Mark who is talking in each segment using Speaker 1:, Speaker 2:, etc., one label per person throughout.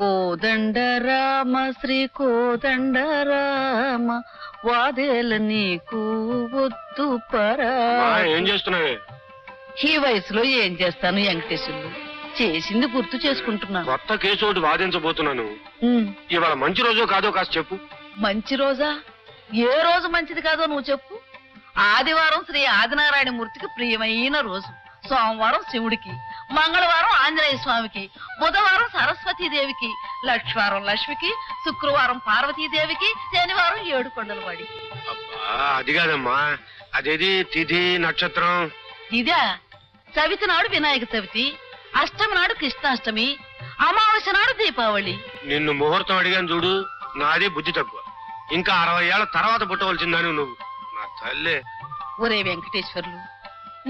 Speaker 1: కోదండ రామ శ్రీ కోదండ రామ వాదేల నీకు వద్దు పరా.
Speaker 2: ఏం చేస్తున్నావే?
Speaker 1: ఈ వయసులో ఏం చేస్తాను వెంకటేశ్వర్లు, చేసింది గుర్తు చేసుకుంటున్నా.
Speaker 2: కొత్త కేసు ఒకటి వాదించబోతున్నాను. ఇవాళ మంచి రోజు కాదో కాస్త చెప్పు.
Speaker 1: మంచి రోజా? ఏ రోజు మంచిది కాదో నువ్వు చెప్పు. ఆదివారం శ్రీ ఆదినారాయణ మూర్తికి ప్రియమైన రోజు, సోమవారం శివుడికి, మంగళవారం ఆంజనేయ స్వామికి, బుధవారం సరస్వతీదేవికి, లక్ష్వారం లక్ష్మికి, శుక్రవారం పార్వతీదేవికి, శనివారం ఏడుకొండల వాడికి.
Speaker 2: అది కాదమ్మా, అదేది తిథి నక్షత్రం?
Speaker 1: ఇదా చవితి నాడు వినాయక చవితి, అష్టమి నాడు కృష్ణాష్టమి, అమావాస్య నాడు దీపావళి.
Speaker 2: నిన్ను ముహూర్తం అడిగాను చూడు, నాదే బుద్ధి తక్కువ. ఇంకా 60 ఏళ్ల తర్వాత పుట్టవలసిందని నువ్వు. నా తల్లే.
Speaker 1: ఒరే వెంకటేశ్వర్లు,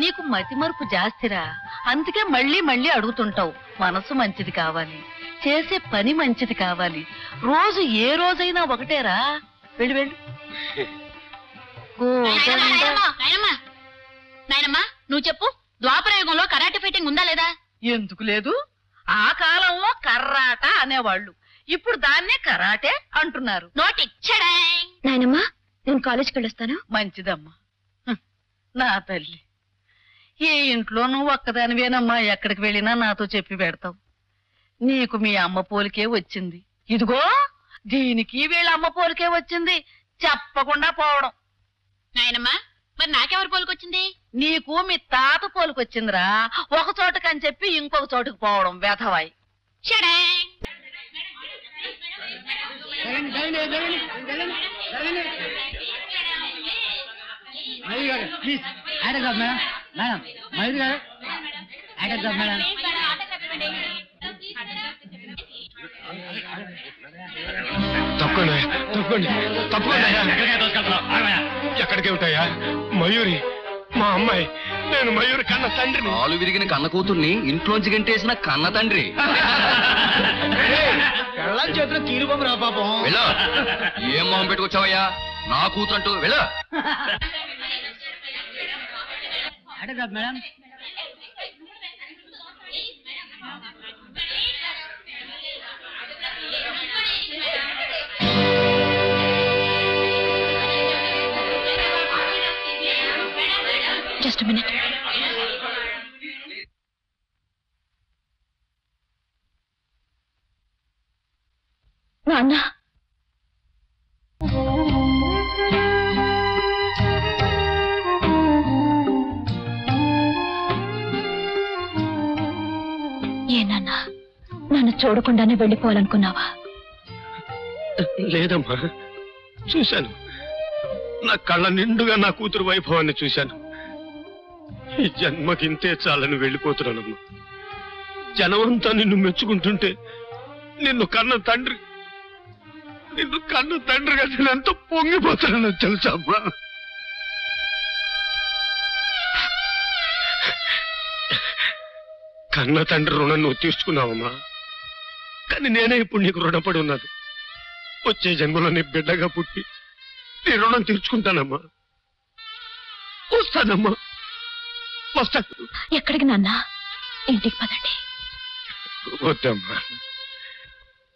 Speaker 1: నీకు మతి మరుపు జాస్తిరా, అందుకే మళ్ళీ మళ్ళీ అడుగుతుంటావు. మనసు మంచిది కావాలి, చేసే పని మంచిది కావాలి, రోజు ఏ రోజైనా ఒకటేరా. వెళ్ళు వెళ్ళు.
Speaker 3: నాయనమ్మా నువ్వు చెప్పు, ద్వాపరయుగంలో కరాటే ఫైటింగ్ ఉందా లేదా?
Speaker 1: ఎందుకు లేదు? ఆ కాలంలో కర్రాట అనేవాళ్ళు, ఇప్పుడు దాన్నే కరాటే అంటున్నారు.
Speaker 3: నోటిచ్చడా
Speaker 4: నాయనమ్మా, నేను కాలేజ్కి వెళ్ళొస్తాను.
Speaker 1: మంచిదమ్మా. నా తల్లి, ఏ ఇంట్లో నువ్వు ఒక్కదానివేనమ్మా, ఎక్కడికి వెళ్ళినా నాతో చెప్పి పెడతావు. నీకు మీ అమ్మ పోలికే వచ్చింది, ఇదిగో దీనికి వీళ్ళ అమ్మ పోలికే వచ్చింది, చెప్పకుండా పోవడం.
Speaker 3: నాయనమ్మా మరి నాకెవరి పోలికొచ్చింది?
Speaker 1: నీకు మీ తాత పోలికొచ్చిందిరా, ఒక చోటకని చెప్పి ఇంకొక చోటుకు పోవడం వెధవాయి.
Speaker 2: తప్పకుండా తప్పకుండా. ఎక్కడికి ఉంటాయా? మయూరి మా అమ్మాయి, నేను మయూరి కన్న తండ్రిని.
Speaker 5: ఆలు విరిగిన కన్న కూతుర్ని ఇంట్లోంచి గంటేసిన కన్న తండ్రి.
Speaker 6: చేతిలో కీలుబొమ్మ రా పాపం.
Speaker 5: వెళ్ళా, ఏం మొహం పెట్టుకొచ్చావయ్యా? నా కూతురు అంటూ వెళ్ళా.
Speaker 6: Madam
Speaker 4: just minute. నాన్న, ఏనన్నా నన్ను చూడకుండానే వెళ్ళిపోవాలనుకున్నావా?
Speaker 2: లేదమ్మా, చూశాను. నా కళ్ళ నిండుగా నా కూతురు వైభవాన్ని చూశాను. ఈ జన్మకింతే చాలని వెళ్ళిపోతున్నానమ్మా. జనమంతా నిన్ను మెచ్చుకుంటుంటే నిన్ను కన్న తండ్రిగా నేను ఎంత పొంగిపోతానో తెలుసమ్మా. కన్న తండ్రి రుణం నువ్వు తీర్చుకున్నావమ్మా, కానీ నేనే ఇప్పుడు నీకు రుణపడి ఉన్నాను. వచ్చే జన్మలో నీ బిడ్డగా పుట్టి నీ రుణం తీర్చుకుంటానమ్మా. వస్తానమ్మా, వస్తాను.
Speaker 4: ఎక్కడికి నాన్న? ఇంటికి పదండి.
Speaker 2: వద్దమ్మా,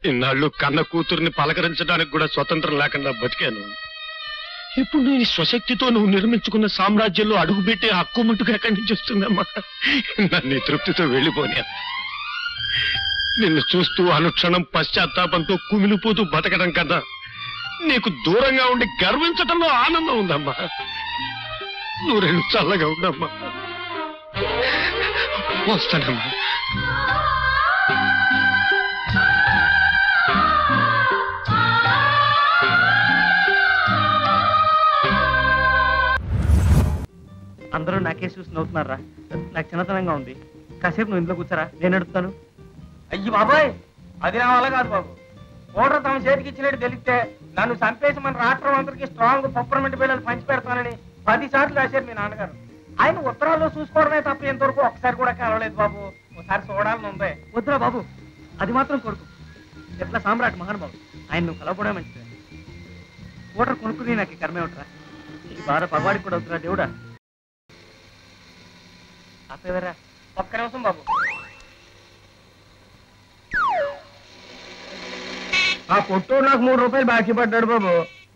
Speaker 2: ఇన్నాళ్ళు కన్న కూతుర్ని పలకరించడానికి కూడా స్వతంత్రం లేకుండా బతికాను. ఇప్పుడు నీ స్వశక్తితో నువ్వు నిర్మించుకున్న సామ్రాజ్యంలో అడుగుపెట్టే హక్కు ముట్టుకు ఎక్కడి నుంచి వస్తుందమ్మా? నన్ను తృప్తితో వెళ్ళిపోయా. నిన్ను చూస్తూ అనుక్షణం పశ్చాత్తాపంతో కుమిలిపోతూ బతకడం కదా నీకు దూరంగా ఉండి గర్వించడంలో ఆనందం ఉందమ్మా. నువ్వు రెండు చల్లగా ఉండమ్మా. వస్తానమ్మా.
Speaker 6: అందరూ నాకే చూసి నవ్వుతున్నారా? నాకు చిన్నతనంగా ఉంది. కాసేపు నువ్వు ఇంట్లో కూర్చారా, నేను అడుగుతాను.
Speaker 7: అయ్యి బాబాయ్, అది నా వల్ల కాదు బాబు. ఓటర్ తమ చేతికి ఇచ్చినట్టు తెలిస్తే నన్ను చంపేసి మన రాష్ట్రం అందరికి స్ట్రాంగ్ పప్పర్మెంట్ బిళ్ళలు పంచి పెడతానని 10 సార్లు రాశారు మీ నాన్నగారు. ఆయన ఉత్తరాల్లో చూసుకోవడమే తప్ప ఇంతవరకు ఒకసారి కూడా కలవలేదు బాబు. ఒకసారి చూడాలని ఉంది.
Speaker 6: వద్దురా బాబు, అది మాత్రం కొడుకు ఎట్లా సామ్రాట్ మహానుభావుడు, ఆయన నువ్వు కలవడమే మంచిది. ఓటర్ కొనుక్కుని నాకు కర్మే ఉంటారా? ఈ బాధ పగవాడికి కూడా అవుతురా దేవుడా.
Speaker 7: అప్పేవరా ఒక్క నిమిషం బాబు. ఆ కొట్టోడు నాకు 3 రూపాయలు బాకీ పడ్డాడు బాబు.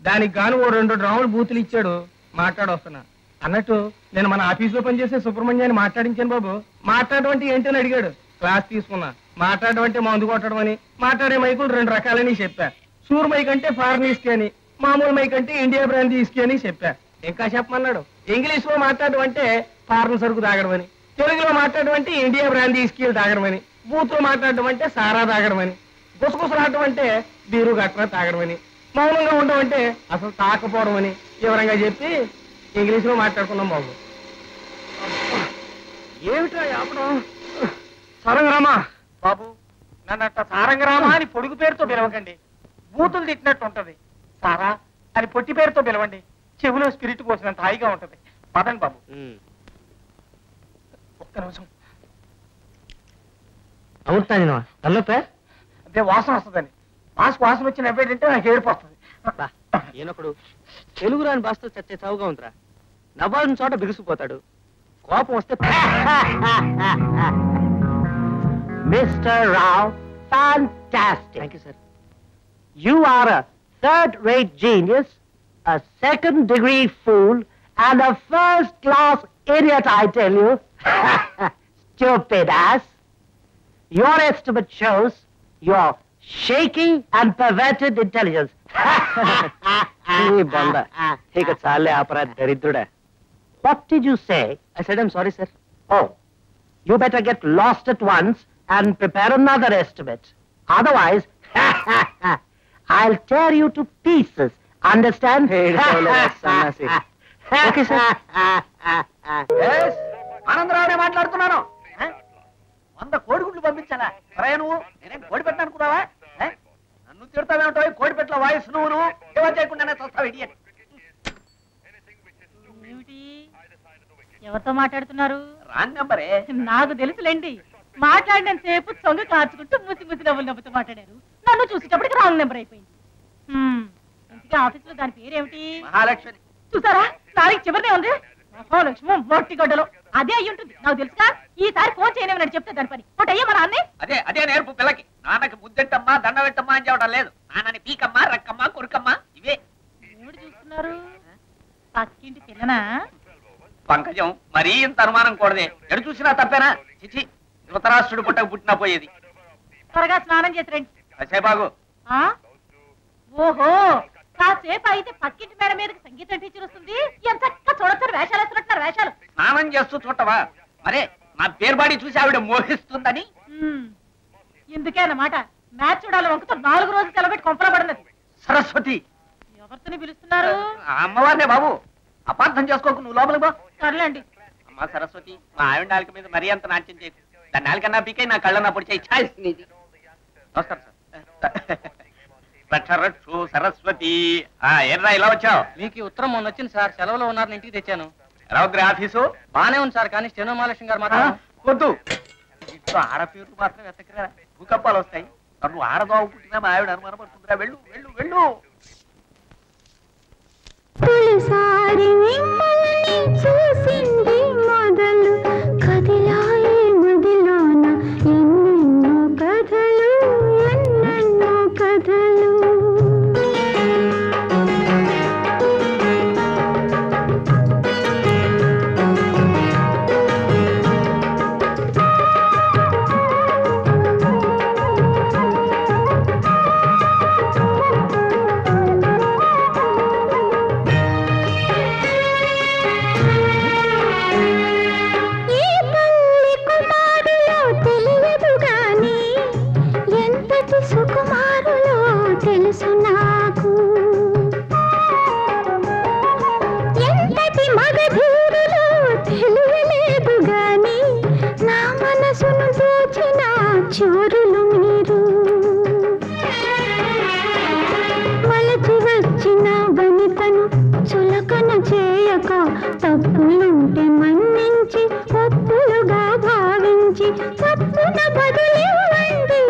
Speaker 7: దానికి గాను ఓ 2 డ్రాములు బూతులు ఇచ్చాడు. మాట్లాడొస్తున్నా అన్నట్టు నేను మన ఆఫీసులో పనిచేసే సుబ్రహ్మణ్యాన్ని మాట్లాడించాను బాబు. మాట్లాడడం అంటే ఏంటని అడిగాడు. క్లాస్ తీసుకున్నా. మాట్లాడడం అంటే మందు కొట్టడం అని, మాట్లాడే మైకులు 2 రకాలని చెప్పా. సూర్ మైక్ అంటే ఫారెన్ ఇస్కీ అని, మామూలు మైక్ అంటే ఇండియా బ్రాండ్ ఇస్కీ అని చెప్పా. ఇంకా చెప్పమన్నాడు. ఇంగ్లీష్ లో మాట్లాడడం అంటే ఫారెన్ సరుకు తాగడం అని, తెలుగులో మాట్లాడడం అంటే ఇండియా బ్రాండ్ ఇస్కీలు తాగడం అని, బూత్ లో మాట్లాడడం అంటే సారా తాగడం అని, గుసగుసలాడడం అంటే బీరు గట్రా తాగడం అని, మౌనంగా ఉండడం అంటే అసలు తాకపోవడం అని వివరంగా చెప్పి ఇంగ్లీష్ లో మాట్లాడుకున్నాం బాబు. ఏమిట్రా ఆపడం? సారంగరామా బాబు, నన్ను అట్ట సారంగరామా అని పొడుగు పేరుతో పిలవకండి. బూతులు తిట్టినట్టు ఉంటది. సారా అని పొట్టి పేరుతో పిలవండి. చెవిలో స్పిరిట్ పోసినంత హాయిగా ఉంటది. పదండి బాబు. ఒక్క నిమిషం. అవుతాను తల్లొప్పే అదే వాసన వస్తుందని. వాసన వచ్చి నవ్వేటంటే నాకు ఏడుపు వస్తుంది. ఈయనొకడు తెలుగు రాని భాషతో చచ్చే చావుగా ఉందిరా. నవ్వాల్సిన చోట బిగుసిపోతాడు. కోపం వస్తే mister Rao, fantastic. Thank you, sir. You are a third-rate genius, a second-degree fool, and a first-class idiot, I tell you. Stupid ass. Your estimate shows your shaky and perverted intelligence. What did you say? I said I'm sorry, sir. Oh, you better get lost at once and prepare another estimate. Otherwise, I'll tear you to pieces. Understand? Okay, sir. Yes. ఆనందరావునే మాట్లాడుతున్నాను. 100 కోడిగుడ్లు పంపించాలా? అరే నువ్వు నేనేం కోడి పెట్టను అనుకున్నావా? నన్ను తిడతావేంటో కోడి పెట్టల వాయిస్ నువ్వు ఏమో చేయకుండానే చూస్తావు ఇడియట్.
Speaker 3: ఏమిటి ఎవరితో మాట్లాడుతున్నారు?
Speaker 7: రాంగ్ నెంబరే.
Speaker 3: నాకు తెలుసులేండి. మాట్లాడిన సేపు సొంగ కార్చుకుంటూ ముసి ముసి నవ్వులు నవ్వుతూ మాట్లాడారు. నన్ను చూసేటప్పటికి రాంగ్ నెంబర్ అయిపోయింది. ఇంతకీ ఆఫీస్ లో దాని పేరేమిటి?
Speaker 7: మహాలక్ష్మి.
Speaker 3: చూసారా, తారీఖు చివరినే ఉంది. మహాలక్ష్మి మొట్టి గడ్డలో అదే అయ్యి ఉంటుంది. నాకు తెలుసుగా. ఈసారి ఫోన్ చేయలేమని చెప్తే దాని పని ఒకటి అయ్యా. మన అన్నే
Speaker 7: అదే నేర్పు పిల్లకి. నాన్నకి ముద్దెట్టమ్మా దండ పెట్టమ్మా అని చెప్పడం లేదు. నాన్నని పీకమ్మా రక్కమ్మా కొరుకమ్మా ఇవే.
Speaker 3: ఎవడు చూస్తున్నారు? పక్కింటి పిల్లనా?
Speaker 7: పంకజం మరీ ఇంత అనుమానం కూడదే. ఎడు చూసినా తప్పేనా? చిచి, ధృతరాష్ట్రుడు పుట్టక పుట్టినా పోయేది.
Speaker 3: త్వరగా స్నానం చేసి రండి.
Speaker 7: అసేబాగు.
Speaker 3: ఓహో, కాసేపు అయితే పక్కింటి మేడ మీదకి సంగీతం టీచర్ వస్తుంది. ఎంత చూడతారు వేషాలు వేస్తున్నారు. వేషాలు
Speaker 7: స్నానం చేస్తూ చూడవా? మరే నా పేరుబాడి చూసి ఆవిడ మోహిస్తుందని.
Speaker 3: ఇందుకేనమాట మ్యాచ్ చూడాలి వంకుతో 4 రోజులు సెలబెట్టి కొంపల పడినది.
Speaker 7: సరస్వతి.
Speaker 3: ఎవరిని పిలుస్తున్నారు?
Speaker 7: అమ్మవారినే బాబు. అపార్థం చేసుకోకు, నువ్వు లోపలికి బా.
Speaker 3: సర్లేండి.
Speaker 7: అమ్మా సరస్వతి, మా ఆవిడ నాలుక మీద మరీ అంత నాట్యం చేయకు. దాని నాలుకన్నా పీకై నా కళ్ళ నా పొడి చేయి. నమస్కారం సార్. సరస్వతి ఏర్రా ఇలా వచ్చావు?
Speaker 6: మీకు ఉత్తరం మొన్న వచ్చింది సార్. సెలవులో ఉన్నారని ఇంటికి తెచ్చాను.
Speaker 7: ఎలా ఉంది ఆఫీసు?
Speaker 6: బానే ఉంది సార్, కానీ స్టెనో మహాలక్ష్మి గారు మాత్రం
Speaker 7: వద్దు. ఇంట్లో ఆడపేరు మాత్రం వెతకరా, భూకంపాలు వస్తాయి. నువ్వు ఆడదోవ పుట్టినా మా ఆవిడ అనుమానం పడుతుందిరా. వెళ్ళు వెళ్ళు వెళ్ళు.
Speaker 8: తొలిసారి మిమ్మల్ని చూసింది మొదలు కదిలాయి మదిలోన ఎన్నెన్నో కథలు ఎన్నెన్నో కథలు. సుకుమారులో తెలుసు నాకు ఎంతటి మగధీరులో తెలియలేదు గాని నా మనసును దోచిన చోరులు మీరు. వలచి వచ్చిన వనితను చులకన చేయక తప్పులుంటే మన్నించి తప్పులుగా భావించి తప్పున బదులివ్వండి.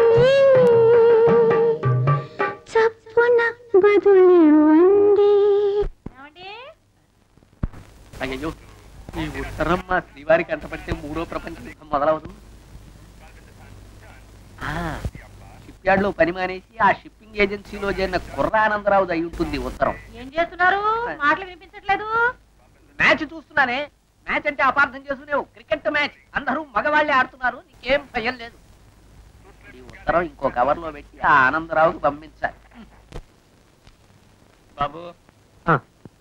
Speaker 7: అయ్యో, ఈ ఉత్తరం మా శ్రీవారికి అంటపడితే 3వ ప్రపంచ యుద్ధం మొదలవదు.
Speaker 9: షిప్ యార్డ్ లో పని మానేసి ఆ షిప్పింగ్ ఏజెన్సీలో చేరిన కుర్ర ఆనందరావు అయి ఉంటుంది ఉత్తరం.
Speaker 3: ఏం చేస్తున్నారు? మాటలు వినిపించట్లేదు.
Speaker 9: మ్యాచ్ చూస్తున్నానే. మ్యాచ్ అంటే అపార్థం చేసుకునేవు. క్రికెట్ మ్యాచ్, అందరూ మగవాళ్లే ఆడుతున్నారు, నీకేం భయం లేదు. ఈ ఉత్తరం ఇంకో కవర్ లో పెట్టి ఆ ఆనందరావుకి పంపించాలి.
Speaker 7: బాబు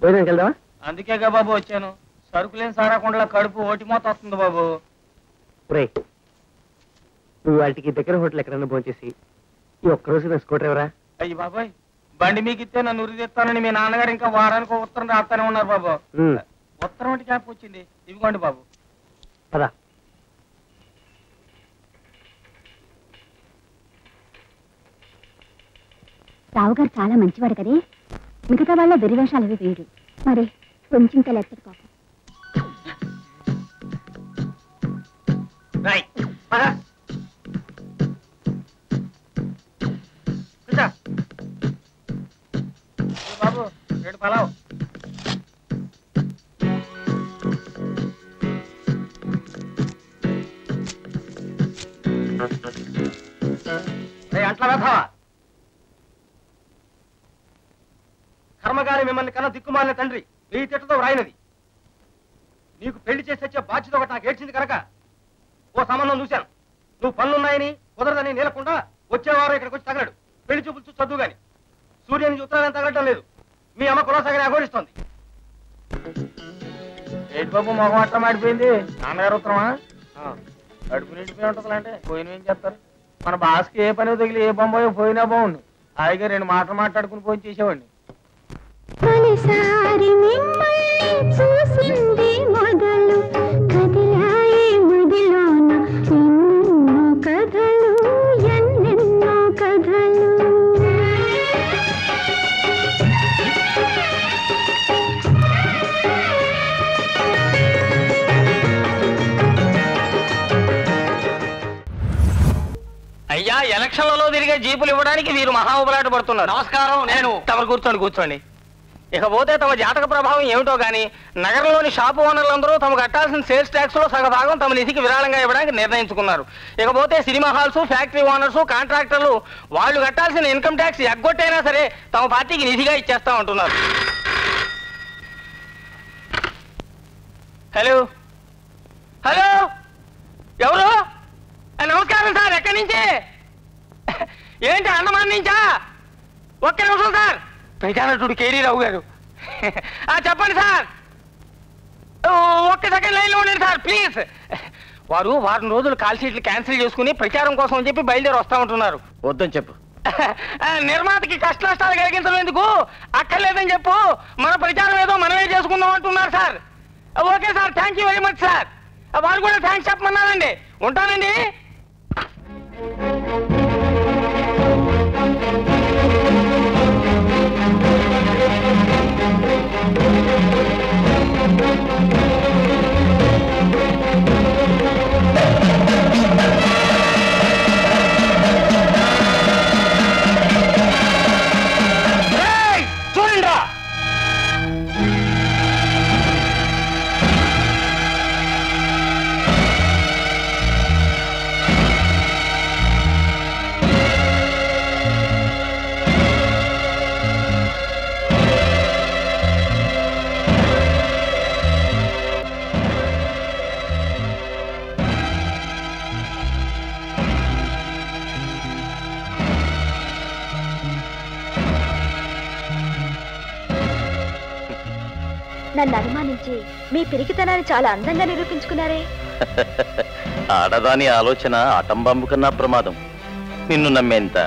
Speaker 6: భోజనానికి వెళ్దామా?
Speaker 7: అందుకేగా బాబు వచ్చాను. సరుకులేని సారాకుండా కడుపు ఓటిమోత వస్తుంది బాబు.
Speaker 6: నువ్వు వాటికి దగ్గర హోటల్ ఎక్కడన్నా భోంచేసి ఈ ఒక్కరోజు నా స్కూటర్ ఎవరా?
Speaker 7: అయ్యి బాబాయ్, బండి మీకు ఇస్తే నన్ను ఉరిదిస్తానని మీ నాన్నగారు ఇంకా వారానికి ఉత్తరం రాస్తానే ఉన్నారు బాబు. ఉత్తరం అంటే క్యాప్ వచ్చింది, ఇవ్వండి బాబు.
Speaker 6: పదా.
Speaker 8: రావు గారు చాలా మంచివాడు కదే. మిగతా వాళ్ళ వెరివేషాలు అవి వేరు. మరి కొంచెం తెలెత్తడు పాపం.
Speaker 7: బాబు రేటు పలావ్. అట్లా వెళ్తావా? కర్మగారి మిమ్మల్ని కన్నా దిక్కుమాలిన తండ్రి నీ తిట్టతో వ్రాయినది. నీకు పెళ్లి చేసి వచ్చే బాధ్యత ఒకటి నాకు ఏడ్చింది కనుక ఓ సంబంధం చూశాను. నువ్వు పనులున్నాయని కుదరదని నీలకుండా వచ్చేవారు ఇక్కడికి వచ్చి తగలడు. పెళ్లి చూపులు చూసి చదువు గాని సూర్యునికి ఉత్తరాన్ని తగలటం లేదు. మీ అమ్మ కులాసాగని అఘోరిస్తోంది. ఏంటి బాబు మొగ అట్ట మాడిపోయింది? నాన్నగారు ఉత్తరమా? కడుపు నిండిపోయి ఉంటుంది అంటే పోయిన ఏం చేస్తారు? మన బాస్కి ఏ పని తగిలి ఏ బొమ్మాయో పోయినా బాగుండు. హాయిగా 2 మాటలు మాట్లాడుకుని పోయి చేసేవాడిని.
Speaker 8: తొలిసారి మిమ్మల్ని చూసింది మొదలు కదిలాయి మదిలోన ఎన్నెన్నో కథలు ఎన్నెన్నో కథలు.
Speaker 7: అయ్యా, ఎలక్షన్లలో తిరిగే జీపులు ఇవ్వడానికి మీరు మహాఉబలాట పడుతున్నారు. నమస్కారం. నేను తమరు కూర్చోండి. ఇకపోతే తమ జాతక ప్రభావం ఏమిటో గానీ నగరంలోని షాపు ఓనర్లందరూ తమ కట్టాల్సిన సేల్స్ ట్యాక్స్ లో సగభాగం తమ నిధికి విరాళంగా ఇవ్వడానికి నిర్ణయించుకున్నారు. ఇకపోతే సినిమా హాల్స్, ఫ్యాక్టరీ ఓనర్స్, కాంట్రాక్టర్లు వాళ్ళు కట్టాల్సిన ఇన్కమ్ ట్యాక్స్ ఎగ్గొట్టైనా సరే తమ పార్టీకి నిధిగా ఇచ్చేస్తా ఉంటున్నారు. హలో హలో, ఎవరు? నమస్కారం సార్. ఎక్కడి నుంచి? ఏంటి, అండమాన్ నుంచా? ఒక్క నిమిషం సార్. ప్రజానటుడు కేడీ రావు గారు. చెప్పండి సార్. ఒక్క సెకండ్ లైన్లో ఉండండి సార్ ప్లీజ్. వారు వారం రోజులు కాల్ షీట్లు క్యాన్సిల్ చేసుకుని ప్రచారం కోసం అని చెప్పి బయలుదేరి వస్తా ఉంటున్నారు.
Speaker 2: వద్దని చెప్పు.
Speaker 7: నిర్మాతకి కష్ట నష్టాలు కలిగించడం ఎందుకు, అక్కర్లేదని చెప్పు. మన ప్రచారం ఏదో మనమే చేసుకుందాం అంటున్నారు sir. Okay sir, thank you very much sir. వారు కూడా థ్యాంక్స్ చెప్పమన్నారండి. ఉంటానండి. చూడండి.
Speaker 4: నన్ను అనుమానించి మీ పిరికితనాన్ని చాలా అందంగా నిరూపించుకున్నారే.
Speaker 10: ఆడదాని ఆలోచన ఆటంబాంబు కన్నా ప్రమాదం. నిన్ను నమ్మేంత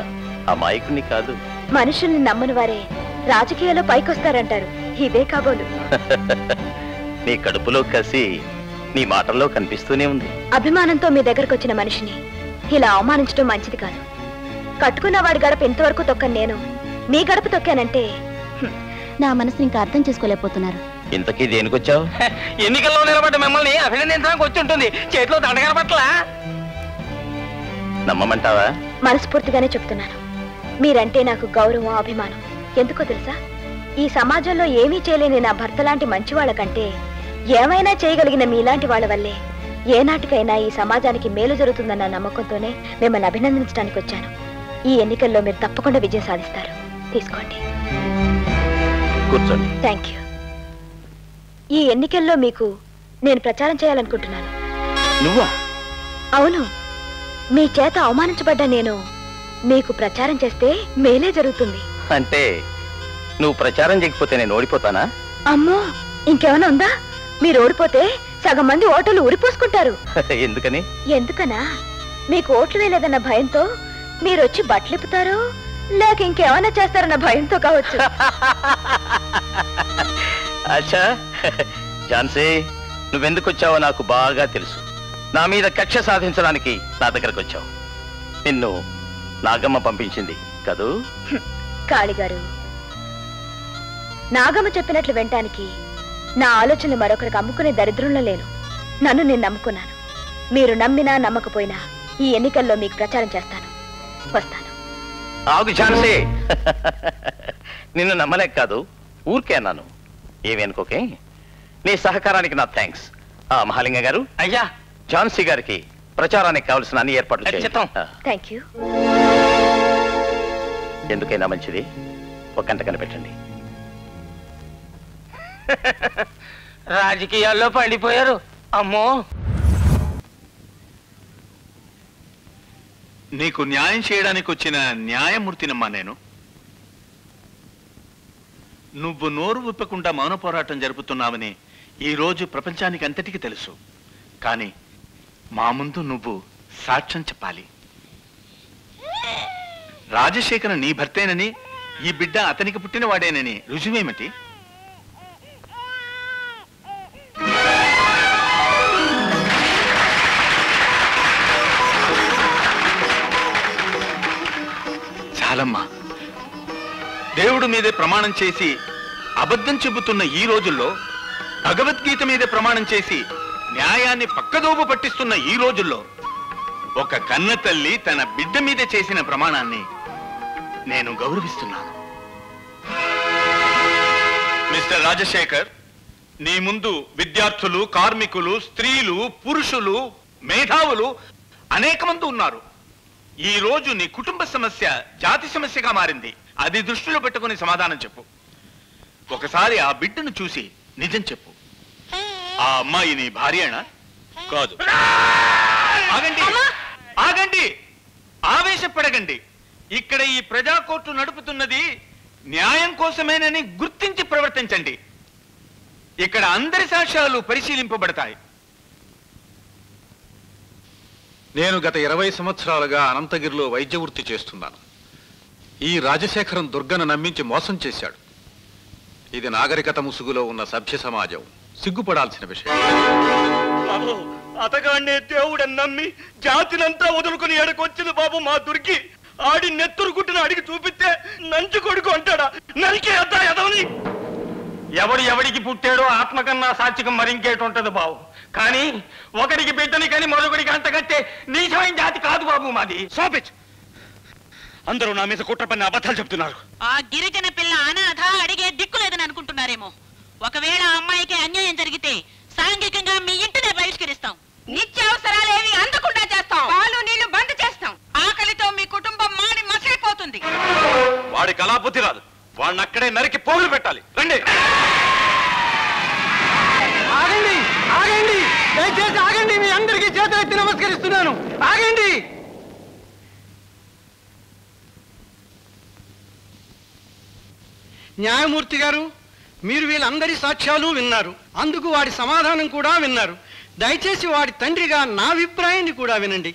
Speaker 10: అమాయకుని కాదు.
Speaker 4: మనుషుల్ని నమ్మని వారే రాజకీయాల్లో పైకొస్తారంటారు. ఇదే కాబోలు.
Speaker 10: నీ కడుపులో కసి నీ మాటల్లో కనిపిస్తూనే ఉంది.
Speaker 4: అభిమానంతో మీ దగ్గరకు వచ్చిన మనిషిని ఇలా అవమానించడం మంచిది కాదు. కట్టుకున్న వాడి గడప ఇంతవరకు తొక్కను నేను మీ గడప తొక్కానంటే నా మనసుని ఇంకా అర్థం చేసుకోలేకపోతున్నారు.
Speaker 10: ఇంతకీ దేనికొచ్చావు?
Speaker 7: ఎన్నికల్లో నిలబడ్డ మిమ్మల్ని అభినందించడానికి వచ్చి ఉంటుంది. చేతిలో దండగర పట్ల
Speaker 10: నమ్మమంటావా?
Speaker 4: మనస్ఫూర్తిగానే చెప్తున్నాను. మీరంటే నాకు గౌరవం, అభిమానం. ఎందుకో తెలుసా, ఈ సమాజంలో ఏమీ చేయలేని నా భర్త లాంటి మంచి వాళ్ళ కంటే ఏమైనా చేయగలిగిన మీలాంటి వాళ్ళ వల్లే ఏనాటికైనా ఈ సమాజానికి మేలు జరుగుతుందన్న నమ్మకంతోనే మిమ్మల్ని అభినందించడానికి వచ్చాను. ఈ ఎన్నికల్లో మీరు తప్పకుండా విజయం సాధిస్తారు. తీసుకోండి.
Speaker 10: కూర్చోండి.
Speaker 4: Thank you. ఈ ఎన్నికల్లో మీకు నేను ప్రచారం చేయాలనుకుంటున్నాను.
Speaker 10: నువ్వా?
Speaker 4: అవును, మీ చేత అవమానించబడ్డా నేను మీకు ప్రచారం చేస్తే మేలే జరుగుతుంది.
Speaker 10: అంటే నువ్వు ప్రచారం చేయకపోతే నేను ఓడిపోతానా?
Speaker 4: అమ్మో, ఇంకేమైనా ఉందా? మీరు ఓడిపోతే సగం మంది ఓటర్లు ఉరిపోసుకుంటారు.
Speaker 10: ఎందుకని?
Speaker 4: ఎందుకనా? మీకు ఓట్లు వేయలేదన్న భయంతో మీరు వచ్చి బట్టలిప్పుతారు, లేక ఇంకేమైనా చేస్తారన్న భయంతో కావచ్చు.
Speaker 10: అచ్చా, ఝాన్సీ, నువ్వెందుకు వచ్చావో నాకు బాగా తెలుసు. నా మీద కక్ష సాధించడానికి నా దగ్గరకు వచ్చావు. నిన్ను నాగమ్మ పంపించింది కదూ?
Speaker 4: కాళిగారు, నాగమ్మ చెప్పినట్లు వినటానికి నా ఆలోచనలు మరొకరికి అమ్ముకునే దరిద్రంలో లేను. నన్ను నేను నమ్ముకున్నాను. మీరు నమ్మినా నమ్మకపోయినా ఈ ఎన్నికల్లో మీకు ప్రచారం చేస్తాను. వస్తాను.
Speaker 10: ఆగు ఝాన్సీ, నిన్ను నమ్మలేక కాదు, ఊరికే అన్నాను. ఏమనుకోకే. నీ సహకారానికి నా థ్యాంక్స్. మహాలింగ గారు,
Speaker 9: అయ్యా,
Speaker 10: ఝాన్సీ గారికి ప్రచారానికి కావలసిన అన్ని ఏర్పాట్లు చేద్దాం.
Speaker 4: Thank you.
Speaker 10: ఎందుకైనా మంచిది ఒక గంట కనిపెట్టండి.
Speaker 9: రాజకీయాల్లో పడిపోయారు. అమ్మో,
Speaker 11: నీకు న్యాయం చేయడానికి వచ్చిన న్యాయమూర్తినమ్మా నేను. నువ్వు నోరు విప్పకుండా మౌన పోరాటం జరుపుతున్నావని ఈ రోజు ప్రపంచానికి అంతటికీ తెలుసు. కానీ మా ముందు నువ్వు సాక్ష్యం చెప్పాలి. రాజశేఖర నీ భర్తేనని, ఈ బిడ్డ అతనికి పుట్టిన వాడేనని రుజువేమిటి? చాలమ్మా. దేవుడు మీదే ప్రమాణం చేసి అబద్ధం చెబుతున్న ఈ రోజుల్లో, భగవద్గీత మీదే ప్రమాణం చేసి న్యాయాన్ని పక్కదోపు పట్టిస్తున్న ఈ రోజుల్లో, ఒక కన్న తల్లి తన బిడ్డ మీద చేసిన ప్రమాణాన్ని నేను గౌరవిస్తున్నాను. మిస్టర్ రాజశేఖర్, నీ ముందు విద్యార్థులు, కార్మికులు, స్త్రీలు, పురుషులు, మేధావులు అనేక మంది ఉన్నారు. ఈ రోజు నీ కుటుంబ సమస్య జాతి సమస్యగా మారింది. అది దృష్టిలో పెట్టుకుని సమాధానం చెప్పు. ఒకసారి ఆ బిడ్డను చూసి నిజం చెప్పు. ఆ అమ్మాయి నీ భార్యనా? కాదు. ఆగండి, ఆగండి, ఆవేశపడగండి. ఇక్కడ ఈ ప్రజా కోర్టు నడుపుతున్నది న్యాయం కోసమేనని గుర్తించి ప్రవర్తించండి. ఇక్కడ అందరి సాక్ష్యాలు పరిశీలింపబడతాయి.
Speaker 12: నేను గత 20 సంవత్సరాలుగా అనంతగిరిలో వైద్య వృత్తి చేస్తున్నాను. ఈ రాజశేఖరం దుర్గను నమ్మించి మోసం చేశాడు. ఇది నాగరికత ముసుగులో ఉన్న సభ్య సమాజం సిగ్గుపడాల్సిన విషయం.
Speaker 2: బాబు, అతగాడినే దేవుడని నమ్మి జాతినంతా వదులుకుని ఎడకొచ్చింది బాబు మా దుర్గి. ఆడి నెత్తురు గుట్టిన అడిగి చూపిస్తే నంచు కొడుకు అంటాడా? నరికే అద్దా ఎదవని.
Speaker 7: ఎవడికి పుట్టాడో ఆత్మ కన్నా సాత్వికం మరింకేటి ఉంటది బాబు. కానీ ఒకడికి బిడ్డని కానీ మరొకడికి అంతకట్టే నీచమైన జాతి కాదు బాబు మాది.
Speaker 2: సాపిచ్, అందరూ నా మీద కుట్ర పని అబద్ధాలు చెప్తున్నారు.
Speaker 13: ఆ గిరిజన పిల్ల అనాథ, అడిగే దిక్కు లేదని అనుకుంటున్నారేమో. ఒకవేళ ఆ అమ్మాయికి అన్యాయం జరిగితే సాంఘికంగా మీ ఇంటినే బహిష్కరిస్తాం. నిత్యావసరాలేవి అందకుండా చేస్తాం. పాలు నీళ్లు బంద్ చేస్తాం. ఆకలితో మీ కుటుంబం మాడి మసైపోతుంది.
Speaker 11: వాడి కళాబుద్ధి రాదు. వాడిని అక్కడే నరికి పోగులు పెట్టాలి. రండి.
Speaker 7: ఆగండి, ఆగండి, దయచేసి ఆగండి. మీ అందరికీ చేతులెత్తి నమస్కరిస్తున్నాను. ఆగండి. న్యాయమూర్తి గారు, మీరు వీళ్ళందరి సాక్ష్యాలు విన్నారు. అందుకు వాడి సమాధానం కూడా విన్నారు. దయచేసి వాడి తండ్రిగా నా అభిప్రాయాన్ని కూడా వినండి.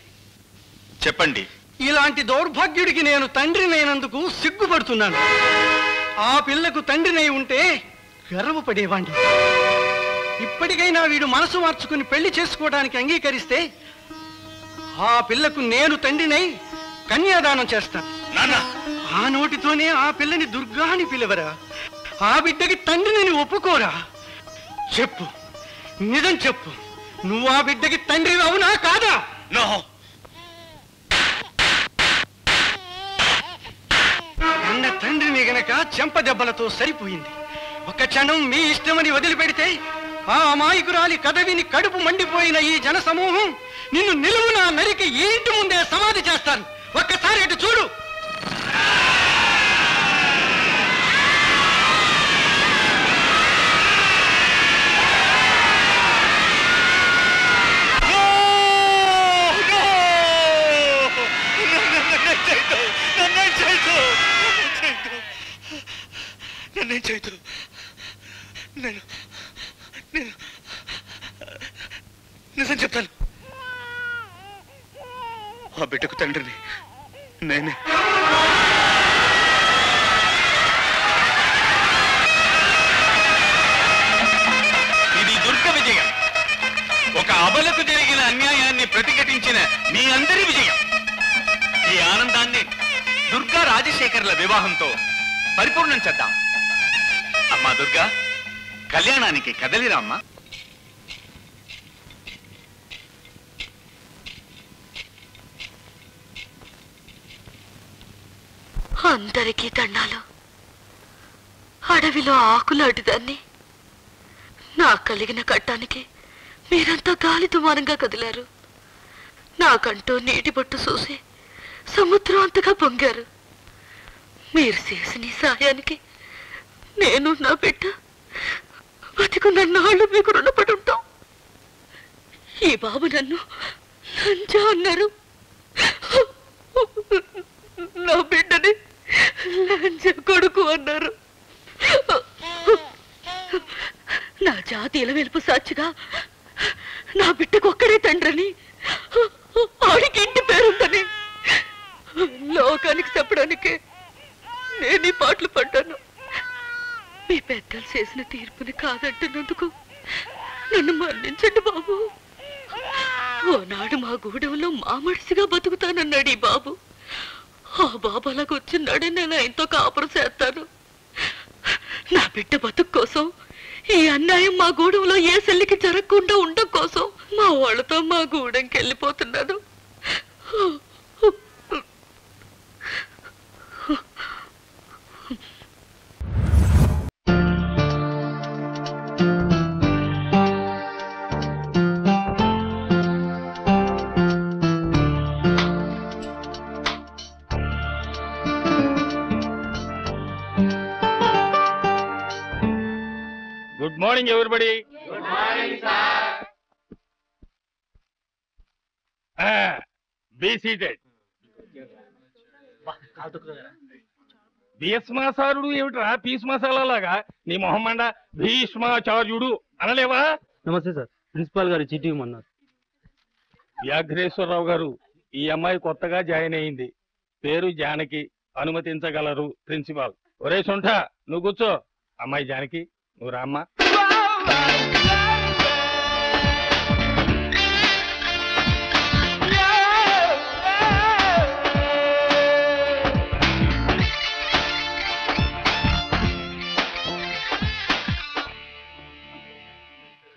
Speaker 11: చెప్పండి.
Speaker 7: ఇలాంటి దౌర్భాగ్యుడికి నేను తండ్రినైనందుకు సిగ్గుపడుతున్నాను. ఆ పిల్లకు తండ్రినై ఉంటే గర్వపడేవాణ్ణి. ఇప్పటికైనా వీడు మనసు మార్చుకుని పెళ్లి చేసుకోవడానికి అంగీకరిస్తే ఆ పిల్లకు నేను తండ్రినై కన్యాదానం చేస్తాను. ఆ నోటితోనే ఆ పిల్లని దుర్గా అని పిలవరా? ఆ బిడ్డకి తండ్రిని ఒప్పుకోరా? చెప్పు, నిజం చెప్పు. నువ్వు ఆ బిడ్డకి తండ్రి అవునా కాదా? అన్న తండ్రిని గనక చెంప దెబ్బలతో సరిపోయింది. ఒక క్షణం మీ ఇష్టమని వదిలిపెడితే ఆ అమాయకురాలి కథ విని కడుపు మండిపోయిన ఈ జన సమూహం నిన్ను నిలువునా నరికి ఈ ఇంటి ముందే సమాధి చేస్తాను. ఒక్కసారి అటు చూడు.
Speaker 14: నన్నేం చేయదు. నేను నేను నిజం చెప్తాను. ఆ బిడ్డకు తండ్రిని నేనే.
Speaker 11: ఇది దుర్గ విజయం. ఒక అబలకు జరిగిన అన్యాయాన్ని ప్రతిఘటించిన మీ అందరి విజయం. ఈ ఆనందాన్ని దుర్గా రాజశేఖర్ల వివాహంతో పరిపూర్ణం చేద్దాం. అమ్మా దుర్గా, కళ్యాణానికి కదలిరామ్మా.
Speaker 1: అందరికీ దండాలు. అడవిలో ఆకులాంటిదాన్ని. నాకు కలిగిన కట్టానికి మీరంతా గాలి దుమానంగా కదిలారు. నాకంటూ నీటి బొట్టు చూసి సముద్రం అంతగా పొంగారు. మీరు చేసిన ఈ సాయానికి నేను నా బిడ్డ బతికున్న నాళ్ళు మీకు రుణపడి ఉంటాం. ఈ బాబు నన్ను లంజా అన్నారు. నా బిడ్డని లంజ కొడుకు అన్నారు. నా జాతీయుల వెలుపు సాక్షిగా నా బిడ్డకు ఒక్కడే తండ్రిని, ఆడికి ఇంటి పేరుందని లోకానికి చెప్పడానికి నేను ఈ పాటలు పడ్డాను. మీ పెద్దలు చేసిన తీర్పుని కాదంటున్నందుకు నన్ను మన్నించండి బాబు. ఓనాడు మా గూడెంలో మామడిసిగా బతుకుతానన్నాడు ఈ బాబు. ఆ బాబు అలాగ వచ్చినాడే నేను ఆయనతో కాపురం చేస్తాను. నా బిడ్డ బతుకు కోసం, ఈ అన్యాయం మా గూడెంలో ఏ సెల్లికి జరగకుండా ఉండడం కోసం మా వాళ్ళతో మా గూడెంకి వెళ్ళిపోతున్నాను.
Speaker 7: Good morning everybody. Be seated. భీష్మాచార్యుడు ఏమిట్రా పీస్ మసాలా లాగా? నీ మొహమ్మండ భీష్మాచార్యుడు అనలేవా?
Speaker 6: నమస్తే సార్, ప్రిన్సిపాల్ గారు చీటీ ఇవ్వమన్నారు.
Speaker 7: వ్యాఘ్రేశ్వరరావు గారు, ఈ అమ్మాయి కొత్తగా జాయిన్ అయింది. పేరు జానకి. అనుమతించగలరు ప్రిన్సిపాల్. ఒరే సొంఠ, నువ్వు కూర్చో. అమ్మాయి జానకి, నువ్వు రామ్మా.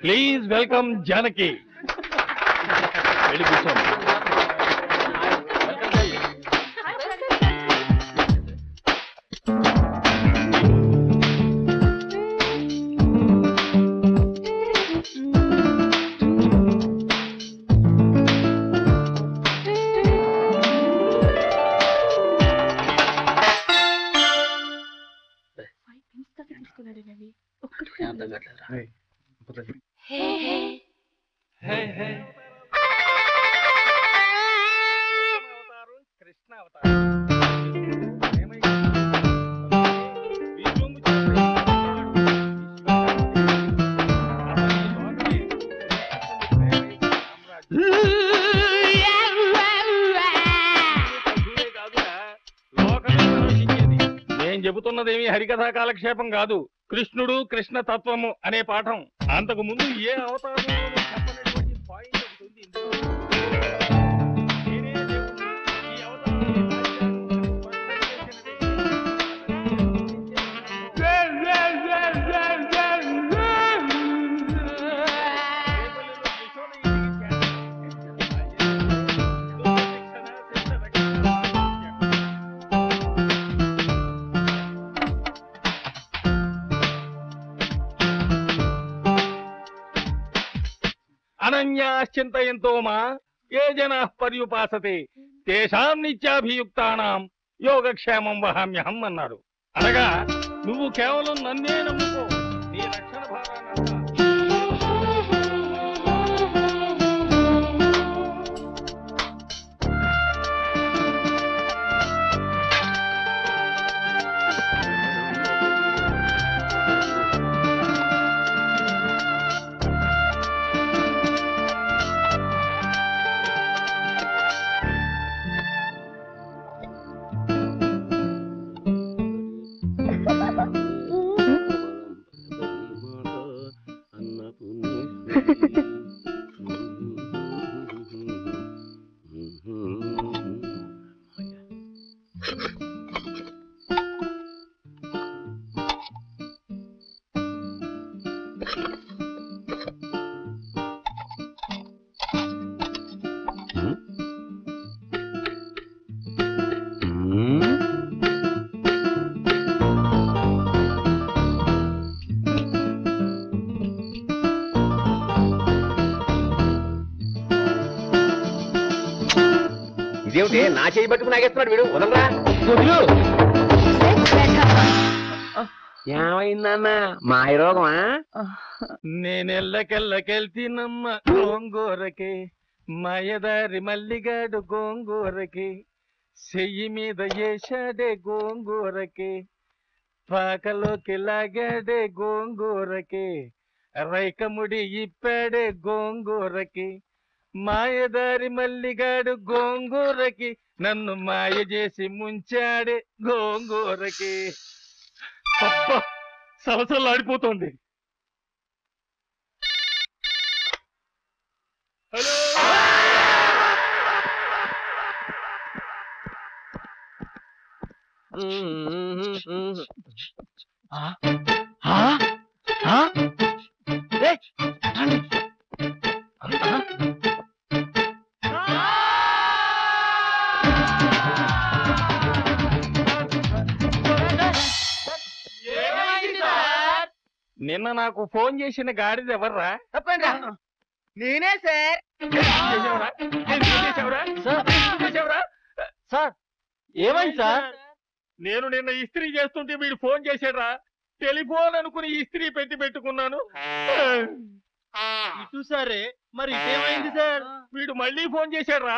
Speaker 7: Please welcome Janaki. వెళ్ళి కూర్చోండి. కృష్ణ అవతారం. నేను చెబుతున్నదేమీ హరికథా కాలక్షేపం కాదు. కృష్ణుడు, కృష్ణ తత్వము అనే పాఠం. అంతకు ముందు ఏ అవతారం చెప్పనటువంటి పాయింట్ ఒకటి ఉంది ఇందులో. నేనే దేవుణ్ణి, ఈ అవతారం అనన్యాశ్చింతయంతో మా ఏ జనాః పర్యుపాసతే తేషాం నిత్యాభియుక్తానాం యోగక్షేమం వహామ్యహం అన్నాడు. అనగా నువ్వు కేవలం నన్నే నమ్ముకో, నీ రక్షణ భారాన్నంతా
Speaker 9: ఏమిటి నా చేయి పట్టుకుని నాగేస్తున్నాడు వీడు వదలరా ఏమైందన్నా మాయ రోగమా
Speaker 7: నేనెల్లకెళ్ళకెళ్తినమ్మ గోంగూరకి మాయదారి మల్లిగాడు గోంగూరకి చెయ్యి మీద వేశాడే గోంగూరకి పాకలోకి లాగాడే గోంగూరకి రైకముడి ఇప్పాడే గోంగూరకి మాయదారి మల్లిగాడు గోంగూరకి నన్ను మాయ చేసి ముంచాడే గోంగూరకి సలసలాడిపోతుంది. హలో నిన్న నాకు ఫోన్ చేసిన గాడిద ఎవర్రా?
Speaker 9: చెప్పండి. నేనే సార్.
Speaker 7: సార్ ఏమైంది సార్? నేను నిన్న ఇస్త్రీ చేస్తుంటే వీడు ఫోన్ చేశాడ్రా. టెలిఫోన్ అనుకుని ఇస్త్రీ పెట్టుకున్నాను. ఇటు సరే మరి ఇదేమైంది సార్? వీడు మళ్ళీ ఫోన్ చేశాడ్రా.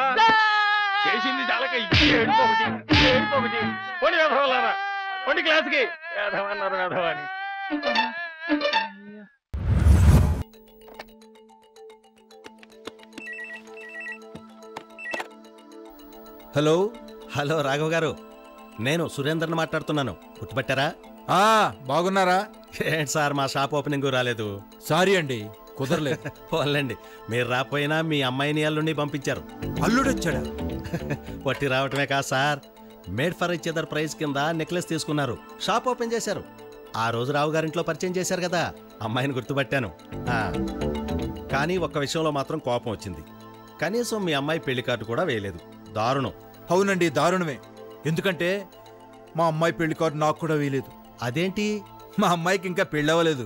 Speaker 7: చేసింది చాలక ఏడుకోబట్టి కొన్ని వేధవాలరా కొన్ని క్లాస్కి వేధవన్నారు వేధవాని.
Speaker 15: హలో హలో రాఘవ్ గారు, నేను సురేందర్ని మాట్లాడుతున్నాను. గుర్తుపట్టారా?
Speaker 16: బాగున్నారా?
Speaker 15: ఏంటి సార్ మా షాప్ ఓపెనింగ్ రాలేదు?
Speaker 16: సారీ అండి, కుదరలేదు.
Speaker 15: పోన్లేండి, మీరు రాపోయినా మీ అమ్మాయిని అల్లుడిని పంపించారు.
Speaker 16: అల్లుడొచ్చాడా?
Speaker 15: వట్టి రావటమే కాదు sir, made for each other prize కింద నెక్లెస్ తీసుకున్నారు, షాప్ ఓపెన్ చేశారు. ఆ రోజు రావు గారింట్లో పరిచయం చేశారు కదా, అమ్మాయిని గుర్తుపట్టాను. కానీ ఒక్క విషయంలో మాత్రం కోపం వచ్చింది. కనీసం మీ అమ్మాయి పెళ్లి కార్డు కూడా వేయలేదు. దారుణం.
Speaker 16: అవునండి, దారుణమే. ఎందుకంటే మా అమ్మాయి పెళ్లి కార్డు నాకు కూడా వేయలేదు.
Speaker 15: అదేంటి?
Speaker 16: మా అమ్మాయికి ఇంకా పెళ్ళవలేదు,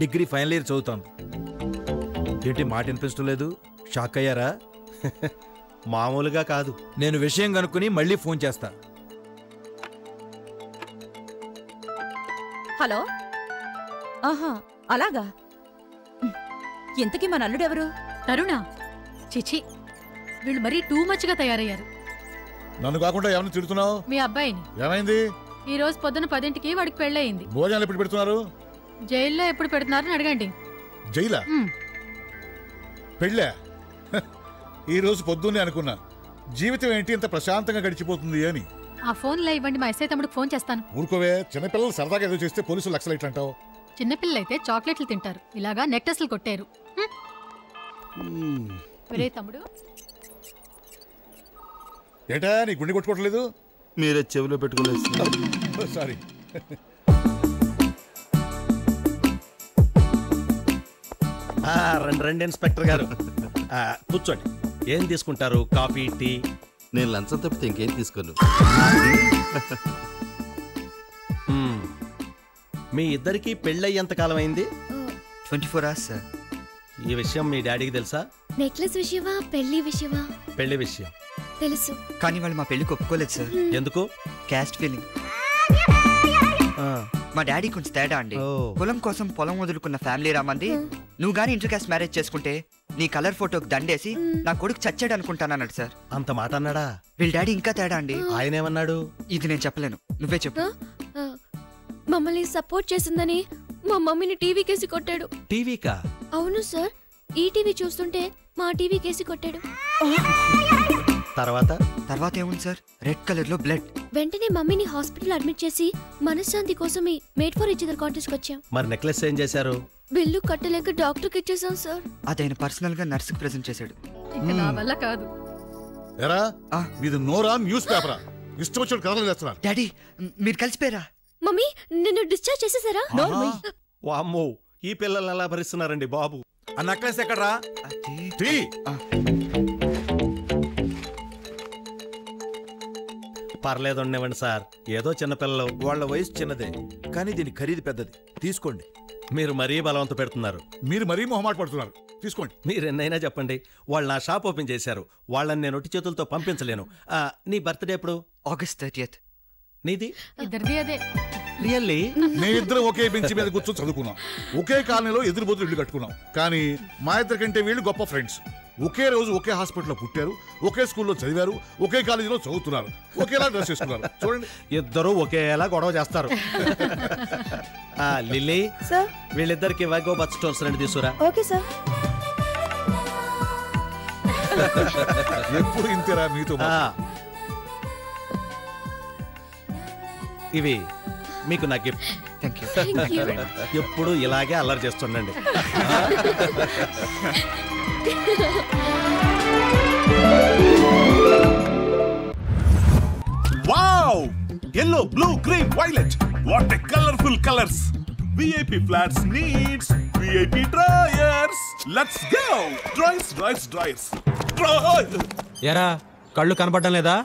Speaker 16: డిగ్రీ ఫైనల్ ఇయర్ చదువుతాను. ఏంటి మాట వినిపించడం లేదు? షాక్ అయ్యారా?
Speaker 15: మామూలుగా కాదు.
Speaker 16: నేను విషయం కనుక్కుని మళ్ళీ ఫోన్ చేస్తా.
Speaker 17: హలో. ఆహా, అలాగా. ఇంతకీ మన అల్లుడెవరు?
Speaker 18: తరుణా? చిచి, వీళ్ళు మరీ టూ మచ్ గా తయారయ్యారు.
Speaker 19: నన్ను కాకుండా ఎవరిని తిడుతున్నావు?
Speaker 18: మీ అబ్బాయిని.
Speaker 19: ఏమైంది?
Speaker 18: ఈ రోజు పొద్దున 10కి వాడికి పెళ్ళయింది.
Speaker 19: భోజనాలు ఎప్పుడు పెడుతున్నారు?
Speaker 18: జైల్లో ఎప్పుడు పెడుతున్నారని అడగండి.
Speaker 19: జైలా? పెళ్ళా? ఈ రోజు పొద్దున్నే అనుకున్నా జీవితం ఏంటి ఇంత ప్రశాంతంగా గడిచిపోతుంది అని.
Speaker 18: ఆ ఫోన్ లో ఇవ్వండి, మా ఎస్ఐ తమ్ముడికి ఫోన్ చేస్తాను.
Speaker 19: ఊరుకోవే, చిన్నపిల్లలు సరదాగా ఏదో చేస్తే పోలీసులు లక్షలు ఎట్లంటావు?
Speaker 18: చిన్నపిల్లలైతే చాక్లెట్లు తింటారు, ఇలాగా నెక్లెస్లు కొట్టారు. ఒరే తమ్ముడు,
Speaker 19: ఏటా నీ గుండె కొట్టుకోవట్లేదు?
Speaker 20: మీరే చెవిలో పెట్టుకోలేదు.
Speaker 19: సారీ.
Speaker 15: రండి ఇన్స్పెక్టర్ గారు, కూర్చోండి. ఏం తీసుకుంటారు? Coffee, tea?
Speaker 20: నేను లంచం తప్పితే ఇంకేం తీసుకోను.
Speaker 15: మీ ఇద్దరికి పెళ్ళయ్యేంత కాలం అయింది?
Speaker 21: 24 hours సార్.
Speaker 15: ఈ విషయం మీ డాడీకి తెలుసా?
Speaker 22: నెక్లెస్ విషయమా, పెళ్లి విషయమా?
Speaker 15: పెళ్లి విషయం
Speaker 22: తెలుసు.
Speaker 21: కానీ వాళ్ళు మా పెళ్లికి ఒప్పుకోలేదు సార్.
Speaker 15: ఎందుకు?
Speaker 21: Caste feeling. మా డాడీ కొంచెం తేడా అండి. పొలం కోసం పొలం వదులుకున్న ఫ్యామిలీ రామంది. నువ్వు గానీ ఇంటర్ కాస్ట్ మ్యారేజ్ చేసుకుంటే నీ కలర్ ఫోటోకి దండేసి నా కొడుకు చచ్చాడు అనుకుంటానన్నాడు సార్.
Speaker 15: అంత మాట అన్నాడా?
Speaker 21: వీళ్ళ డాడీ ఇంకా తేడా అండి.
Speaker 15: ఆయనేమన్నాడు?
Speaker 21: ఇది నేను చెప్పలేను, నువ్వే చెప్పు.
Speaker 22: మమ్మల్ని సపోర్ట్ చేసిందని మా మమ్మీని టీవీ కేసి కొట్టాడు.
Speaker 15: టీవీకా?
Speaker 22: అవును సార్, ఈ టీవీ చూస్తుంటే మా టీవీ కేసి కొట్టాడు.
Speaker 21: తర్వాత ఏముంది సార్? రెడ్ కలర్ లో బ్లడ్.
Speaker 22: వెంటనే మమ్మీని హాస్పిటల్ అడ్మిట్ చేసి మనశ్శాంతి కోసం made for each other contest వచ్చాం.
Speaker 15: మరి నెక్లెస్ ఏం చేశారు?
Speaker 22: బిల్లు కట్టలేక డాక్టర్కి ఇచ్చేసాం సార్.
Speaker 21: అదైన పర్సనల్ గా నర్సుకి ప్రెజెంట్ చేశాడు.
Speaker 18: నా వల్ల కాదు.
Speaker 19: ఎరా మీది నోరా న్యూస్ పేపరా? ఇష్టం వచ్చాడు కథలు చేస్తున్నారు.
Speaker 21: డాడీ మీరు కలిసిపోయారా?
Speaker 22: మమ్మీ నిన్ను డిశ్చార్జ్ చేసేసారా?
Speaker 15: వామ్మో, ఈ పిల్లల్ని ఎలా భరిస్తున్నారండి బాబు.
Speaker 16: ఆ నెక్లెస్ ఎక్కడరా?
Speaker 15: పర్లేదు ఉండనివ్వండి సార్, ఏదో చిన్నపిల్లలు.
Speaker 16: వాళ్ళ వయసు చిన్నదే, కానీ దీని ఖరీదు పెద్దది. తీసుకోండి.
Speaker 15: మీరు మరీ బలవంత పెడుతున్నారు.
Speaker 19: మీరు మరీ మొహమాట పడుతున్నారు. తీసుకోండి.
Speaker 15: మీరు ఎన్నైనా చెప్పండి, వాళ్ళు నా షాప్ ఓపెన్ చేశారు, వాళ్ళని నేను ఒట్టి చేతులతో పంపించలేను. నీ బర్త్డే ఎప్పుడు?
Speaker 21: August 30th.
Speaker 15: నీది?
Speaker 18: ఇద్దరిది అదే.
Speaker 15: రియల్లీ?
Speaker 19: మేమిద్దరం ఒకే బెంచ్ మీద కూర్చొని చదువుకున్నాం, ఒకే కాలనీలో ఎదురు బొదురు ఇల్లు కట్టుకున్నాం. కానీ మా ఇద్దరి కంటే వీళ్ళు గొప్ప ఫ్రెండ్స్. ఒకే రోజు ఒకే హాస్పిటల్లో పుట్టారు, ఒకే స్కూల్లో చదివారు, ఒకే కాలేజీలో చదువుతున్నారు, ఒకేలా డ్రెస్ చేసుకున్నారు. చూడండి,
Speaker 15: ఇద్దరు ఒకేలా గొడవ చేస్తారు. లిల్లీ
Speaker 4: సార్,
Speaker 15: వీళ్ళిద్దరికి వైగో బత్ స్టోన్స్ రెండు తీసుకురా.
Speaker 4: Okay sir.
Speaker 19: ఎప్పుడు ఇంతేరా మీతో?
Speaker 15: ఇవి మీకు నా గిఫ్ట్. ఎప్పుడు ఇలాగే అల్లరి చేస్తుండండి.
Speaker 3: Wow! yellow, blue, green, violet. What a colorful colors. VIP flats needs VIP dryers. Let's go. Dryers.
Speaker 5: ఎరా కళ్ళు కనపడడం లేదా?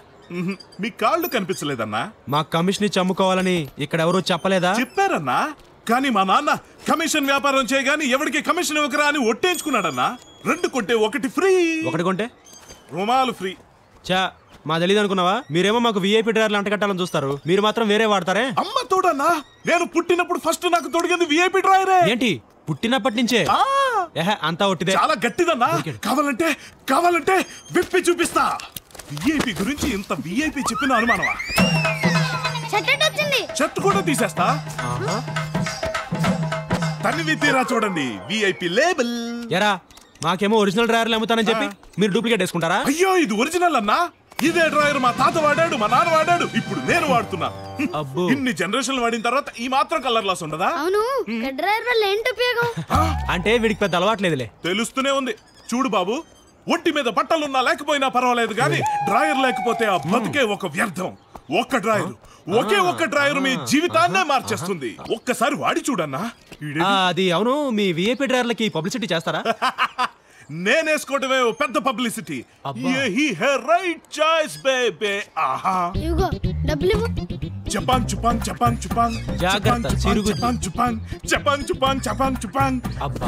Speaker 3: మీ కాళ్ళు కనిపించలేదన్నా.
Speaker 5: మా కమిషన్ ఇచ్చి అమ్ముకోవాలని ఇక్కడ ఎవరు చెప్పలేదా?
Speaker 3: చెప్పారన్నా, కానీ మా నాన్న కమిషన్ వ్యాపారం చేయగాని ఎవరికి కమిషన్ ఇవ్వకరా అని ఒట్టేయించుకున్నాడన్నా. 2 కొంటే 1 ఫ్రీ.
Speaker 5: 1 కొంటే
Speaker 3: రుమాలు ఫ్రీ.
Speaker 5: చా మా తెలీదు అనుకున్నావా? మీరేమో మాకు VIP డ్రైవర్లు అంటకట్టాలని చూస్తారు, మీరు మాత్రం వేరే వాడతారే.
Speaker 3: అమ్మ తోడన్నా, నేను పుట్టినప్పుడు ఫస్ట్ నాకు తొడిగింది VIP డ్రైవరే.
Speaker 5: ఏంటి పుట్టినప్పటి నుంచే? అంతా ఒట్టిదే.
Speaker 3: చాలా గట్టిదన్నా. కావాలంటే విప్పి చూపిస్తా. VIP గురించి ఇంత VIP చెప్పిన అనుమానమా? షర్ట్ కూడా తీసేస్తా. తనివి తీరా చూడండి, VIP లేబుల్.
Speaker 5: ఎరా మాకేమో ఒరిజినల్ డ్రైవర్లు అమ్ముతానని చెప్పి మీరు డూప్లికేట్ వేసుకుంటారా?
Speaker 3: అయ్యో, ఇది ఒరిజినల్ అన్నా. ఇదే డ్రైవర్ మా తాత వాడాడు, మా నాన్న వాడాడు, ఇప్పుడు నేను వాడుతున్నా. ఇన్ని జనరేషన్లు వాడిన తర్వాత ఈ మాత్రం కలర్ లాస్ ఉండదా?
Speaker 22: అవును, డ్రైవర్ ఏంటి ఉపయోగం?
Speaker 5: అంటే వీడికి పెద్ద అలవాట్లేదులే.
Speaker 3: తెలుస్తూనే ఉంది. చూడు బాబు, ఒంటి మీద బట్టలున్నా లేకపోయినా పర్వాలేదు, కానీ డ్రైవర్ లేకపోతే ఆ బతుకే ఒక వ్యర్థం. ఒక్క డ్రైవర్, ఒక్క డ్రైవర్ మీ జీవితాన్నే మార్చేస్తుంది. ఒక్కసారి వాడి చూడన్నా.
Speaker 5: అది అవును, మీ VIP డ్రైవర్లకి పబ్లిసిటీ చేస్తారా?
Speaker 3: నేనేసుకోవడమే పెద్ద పబ్లిసిటీ. Right choice బేబే. ఆహా,
Speaker 22: డబ్బులు
Speaker 3: జపాన్ చుపాన్ జపాన్ చుపాన్
Speaker 5: జాగ్రత్త చిరుగు
Speaker 3: చుపాన్ జపాన్ చుపాన్ జపాన్ చుపాన్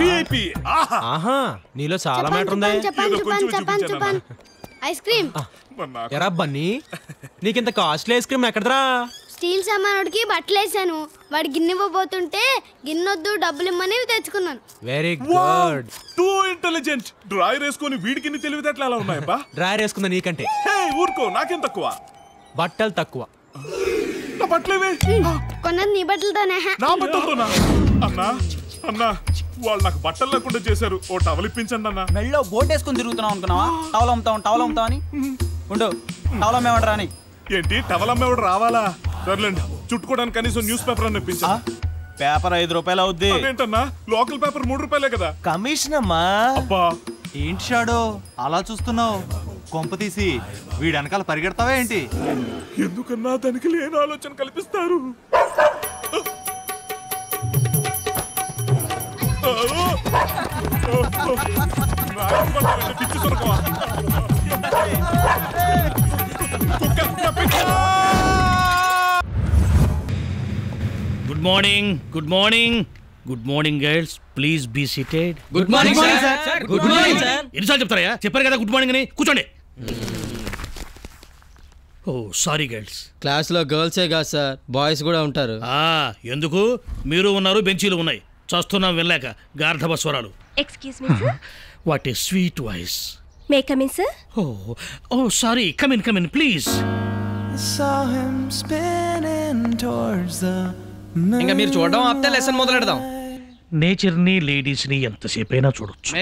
Speaker 3: VIP.
Speaker 5: ఆహా, నీలో చాలా మ్యాటర్ ఉంది.
Speaker 22: Ice cream.
Speaker 5: ఎరా బన్నీ, నీకింత కాస్ట్లీ ఐస్ క్రీమ్ ఎక్కడరా?
Speaker 22: స్టీల్ సామానుడికి బట్టలేసాను, వాడు గిన్నె ఇవ్వబోతుంటే గిన్నొద్దు డబ్బులు ఇమ్మని తెచ్చుకున్నాను.
Speaker 5: Very good.
Speaker 3: Too intelligent. Driver వేసుకొని వీడికి తెలివితేటలు ఎలా ఉన్నాయబ్బా?
Speaker 5: డ్రైవర్ వేసుకుందా నీకంటే?
Speaker 3: ఊరుకో, నాకేం తక్కువ?
Speaker 5: బట్టలు తక్కువ.
Speaker 3: నా బట్టలేవే?
Speaker 22: కొన్నది నీ బట్టలతోనే.
Speaker 3: నా బట్టలతోనా? అన్నా వాళ్ళు నాకు బట్టలు లేకుండా చేశారు. ఓ టవల్ ఇప్పించండి అన్న.
Speaker 6: మెళ్ళో బోట్ వేసుకుని తిరుగుతున్నావు అనుకున్నావా? టవల్ అమ్ముతావు అని ఉండు. టవల్ అమ్మేవాడు రాని.
Speaker 3: ఏంటి టవల్ అమ్మేవాడు రావాలా? సర్లేండి, చుట్టుకోవడానికి కనీసం న్యూస్ పేపర్ అని ఇప్పించా.
Speaker 6: పేపర్ 5 రూపాయలు అవుద్ది.
Speaker 3: ఏంటన్నా, లోకల్ పేపర్ 3 రూపాయలే కదా.
Speaker 6: కమిషన్ అమ్మా.
Speaker 3: అబ్బా,
Speaker 6: ఏంటి షాడో అలా చూస్తున్నావు? కొంప తీసి వీడి వెనకాల పరిగెడతావా ఏంటి?
Speaker 3: ఎందుకన్నా దానికి లేని ఆలోచన కల్పిస్తారు.
Speaker 23: Good morning girls, please be seated.
Speaker 6: Good morning sir. Good morning sir.
Speaker 23: ఎన్నిసార్లు చెప్తారా? చెప్పారు కదా గుడ్ మార్నింగ్ అని. కూర్చోండి. ఓ సారీ గర్ల్స్.
Speaker 24: క్లాస్లో గర్ల్సే కాదు సార్, బాయ్స్ కూడా ఉంటారు.
Speaker 23: ఎందుకు? మీరు ఉన్నారు, బెంచీలు ఉన్నాయి. చూస్తున్నాం వినలేక గార్ధబ స్వరాలు.
Speaker 22: Excuse me sir.
Speaker 23: What a sweet voice.
Speaker 22: May come in sir.
Speaker 23: ఓ సారీ, కమ్ ఇన్ ప్లీజ్.
Speaker 24: ఇంకా మీరు చూడడం ఆపితే లెసన్ మొదలెడదాం.
Speaker 23: నేచర్ ని, లేడీస్ ని ఎంతసేపు అయినా చూడొచ్చు.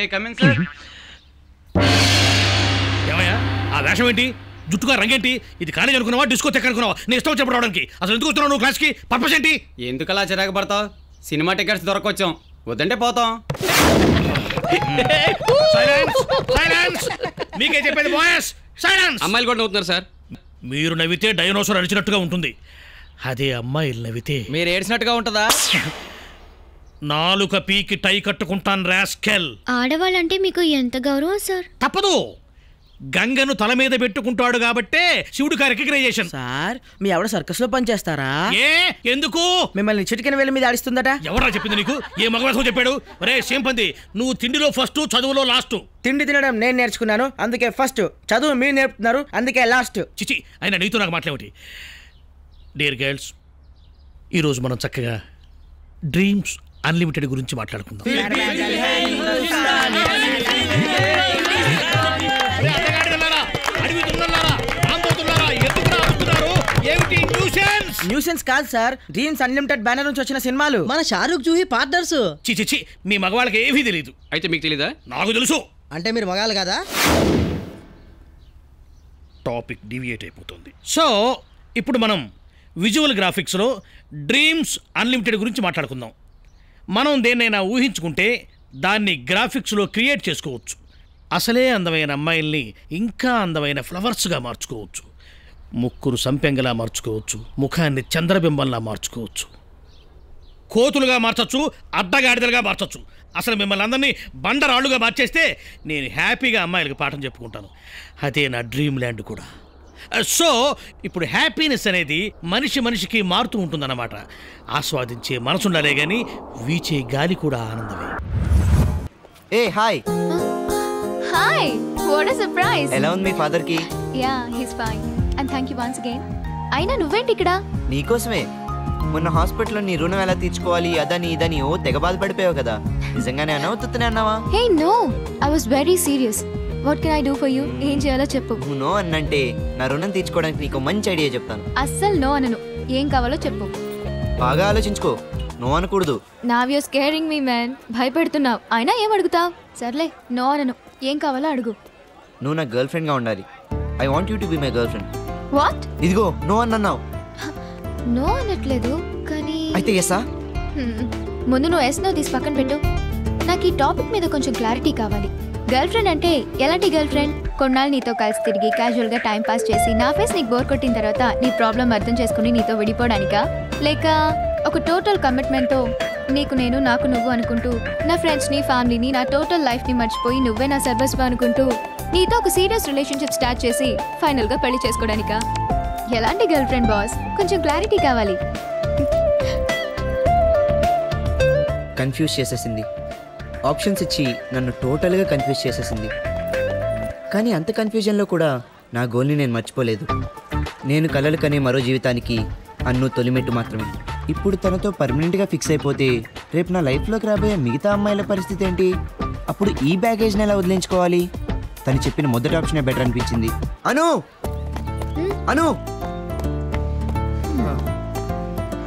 Speaker 23: ఏమయ్యా ఆ వేషం ఏంటి? జుట్టుగా రంగేంటి? ఇది కాలేజ్ అనుకున్నావా, డిస్కో తెక్క అనుకున్నావా? నేను ఇష్టం చెప్పడం రావడానికి. అసలు ఎందుకు వస్తున్నావు నువ్వు క్లాస్కి? పర్పస్ ఏంటి?
Speaker 24: ఎందుకు అలా చిరాకు పడతావు? సినిమా టికెట్స్ దొరకొచ్చాం, వద్దంటే పోతాం.
Speaker 23: మీకే చెప్పేది బాయ్స్, సైలెన్స్.
Speaker 24: అమ్మాయిలు కూడా నవ్వుతున్నారు సార్.
Speaker 23: మీరు నవ్వితే డైనోసార్ అరిచినట్టుగా ఉంటుంది, అదే అమ్మాయిలు నవ్వితే
Speaker 24: మీరు ఏడ్చినట్టుగా ఉంటుందా?
Speaker 23: నాలుక పీకి టై కట్టుకుంటాను రాస్కెల్.
Speaker 22: ఆడవాళ్ళంటే మీకు ఎంత గౌరవం సార్?
Speaker 23: తప్పదు. గంగను తల మీద పెట్టుకుంటాడు కాబట్టే శివుడికి రికగ్నైజేషన్.
Speaker 2: సార్ మీ ఆవిడ సర్కస్ లో పనిచేస్తారా?
Speaker 23: ఏ ఎందుకు?
Speaker 2: మిమ్మల్ని చిటికెన వేల మీద ఆడిస్తుందట.
Speaker 23: ఎవరా చెప్పింది నీకు? ఏ మగవాసం చెప్పాడు? రే సేంపంది, నువ్వు తిండిలో ఫస్ట్, చదువులో లాస్ట్.
Speaker 2: తిండి తినడం నేను నేర్చుకున్నాను, అందుకే ఫస్ట్. చదువు మీరు నేర్పుతున్నారు, అందుకే లాస్ట్.
Speaker 23: చిచి, అయినా నీతో నాకు మాట్లాడేటి. డియర్ గర్ల్స్, ఈరోజు మనం చక్కగా డ్రీమ్స్ అన్లిమిటెడ్ గురించి మాట్లాడుకుందాం.
Speaker 2: న్యూసెన్స్ కాదు సార్, డ్రీమ్స్ అన్లిమిటెడ్ బ్యానర్ నుంచి వచ్చిన సినిమాలు.
Speaker 8: మన షారూక్ జూహీ పార్ట్నర్స్.
Speaker 23: చిచి, మీ మగవాళ్ళకి ఏమీ తెలియదు.
Speaker 24: అయితే మీకు తెలీదా?
Speaker 23: నాకు తెలుసు.
Speaker 8: అంటే మీరు మగాళ్ళు కదా?
Speaker 23: టాపిక్ డివియేట్ అయిపోతుంది. సో ఇప్పుడు మనం విజువల్ గ్రాఫిక్స్లో డ్రీమ్స్ అన్లిమిటెడ్ గురించి మాట్లాడుకుందాం. మనం దేన్నైనా ఊహించుకుంటే దాన్ని గ్రాఫిక్స్లో క్రియేట్ చేసుకోవచ్చు. అసలే అందమైన అమ్మాయిల్ని ఇంకా అందమైన ఫ్లవర్స్గా మార్చుకోవచ్చు. ముక్కును సంపెంగలా మార్చుకోవచ్చు, ముఖాన్ని చంద్రబింబంలా మార్చుకోవచ్చు, కోతులుగా మార్చచ్చు, అడ్డగాడిదలుగా మార్చచ్చు. అసలు మిమ్మల్ని అందరినీ బండరాళ్ళుగా మార్చేస్తే నేను హ్యాపీగా అమ్మాయిలకు పాఠం చెప్పుకుంటాను. అదే నా డ్రీమ్ ల్యాండ్ కూడా. సో ఇప్పుడు హ్యాపీనెస్ అనేది మనిషికి మారుతూ ఉంటుందన్నమాట. ఆస్వాదించే మనసుండాలే కానీ వీచే గాలి కూడా ఆనందమే.
Speaker 21: ఏ hi.
Speaker 10: Hi, what a surprise.
Speaker 21: ఎలా ఉంది మీ ఫాదర్ కి?
Speaker 10: Yeah, he's fine and thank you once again. అయినా నువ్వేంటి ఇక్కడ?
Speaker 21: నీకోసమే. మొన్న హాస్పిటల్లో నీ రుణం ఎలా తీర్చుకోవాలి అదని ఇదని ఓ తెగ బాధపడిపోయావు కదా. నిజంగానే అన్నావా తుత్తనే అన్నావా?
Speaker 10: Hey no, I was very serious. What can I do for you? ఏం చేయాలో చెప్పు.
Speaker 21: నువ్వు నో అన్నంటే నా రుణం తీర్చుకోవడానికి నీకు మంచి ఐడియా చెప్తాను.
Speaker 10: అస్సలు నో అనను. ఏం కావాలో చెప్పు.
Speaker 21: బాగా ఆలోచించుకో, నో అనకూడదు.
Speaker 10: Now you scaring me man. భయపెడుతున్నావు. అయినా ఏం అడుగుతావు? సర్లే, నో అనను. ఏం కావాలో అడుగు.
Speaker 21: నువ్వు నా గర్ల్ ఫ్రెండ్ గా ఉండాలి. I want you to be my girl friend.
Speaker 10: What?
Speaker 21: ఇదిగో నో అన్నావు.
Speaker 10: నో అనట్లేదు కానీ.
Speaker 21: అయితే ఎస్సా?
Speaker 10: ముందు నువ్వు ఎస్ నో తీసి పక్కన పెట్టు. నాకు ఈ టాపిక్ మీద కొంచెం క్లారిటీ కావాలి. గర్ల్ ఫ్రెండ్ అంటే ఎలాంటి గర్ల్ ఫ్రెండ్? కొన్నాళ్ళు నీతో కలిసి తిరిగి క్యాజువల్ గా టైం పాస్ చేసి నా ఫేస్ నీకు బోర్ కొట్టిన తర్వాత నీ ప్రాబ్లం అర్థం చేసుకుని నీతో విడిపోవడానికా? లేక ఒక టోటల్ కమిట్మెంట్ తో నీకు నేను నాకు నువ్వు అనుకుంటూ నా ఫ్రెండ్స్ ని ఫ్యామిలీని నా టోటల్ లైఫ్ ని మర్చిపోయి నువ్వే నా సర్వస్వం అనుకుంటూ నీతో ఒక సీరియస్ రిలేషన్షిప్ స్టార్ట్ చేసి ఫైనల్ గా పెళ్లి చేసుకోవడానికా? ఎలాంటి గర్ల్ ఫ్రెండ్ బాస్? కొంచెం క్లారిటీ కావాలి.
Speaker 21: కన్ఫ్యూజ్ చేసేసింది. ఆప్షన్స్ ఇచ్చి నన్ను టోటల్గా కన్ఫ్యూజ్ చేసేసింది. కానీ అంత కన్ఫ్యూజన్లో కూడా నా గోల్ని నేను మర్చిపోలేదు. నేను కలలు కనే మరో జీవితానికి అన్ను తొలిమెట్టు మాత్రమే. ఇప్పుడు తనతో పర్మనెంట్గా ఫిక్స్ అయిపోతే రేపు నా లైఫ్లోకి రాబోయే మిగతా అమ్మాయిల పరిస్థితి ఏంటి? అప్పుడు ఈ బ్యాగేజ్ని ఎలా వదిలించుకోవాలి? తను చెప్పిన మొదటి ఆప్షనే బెటర్ అనిపించింది. అను అను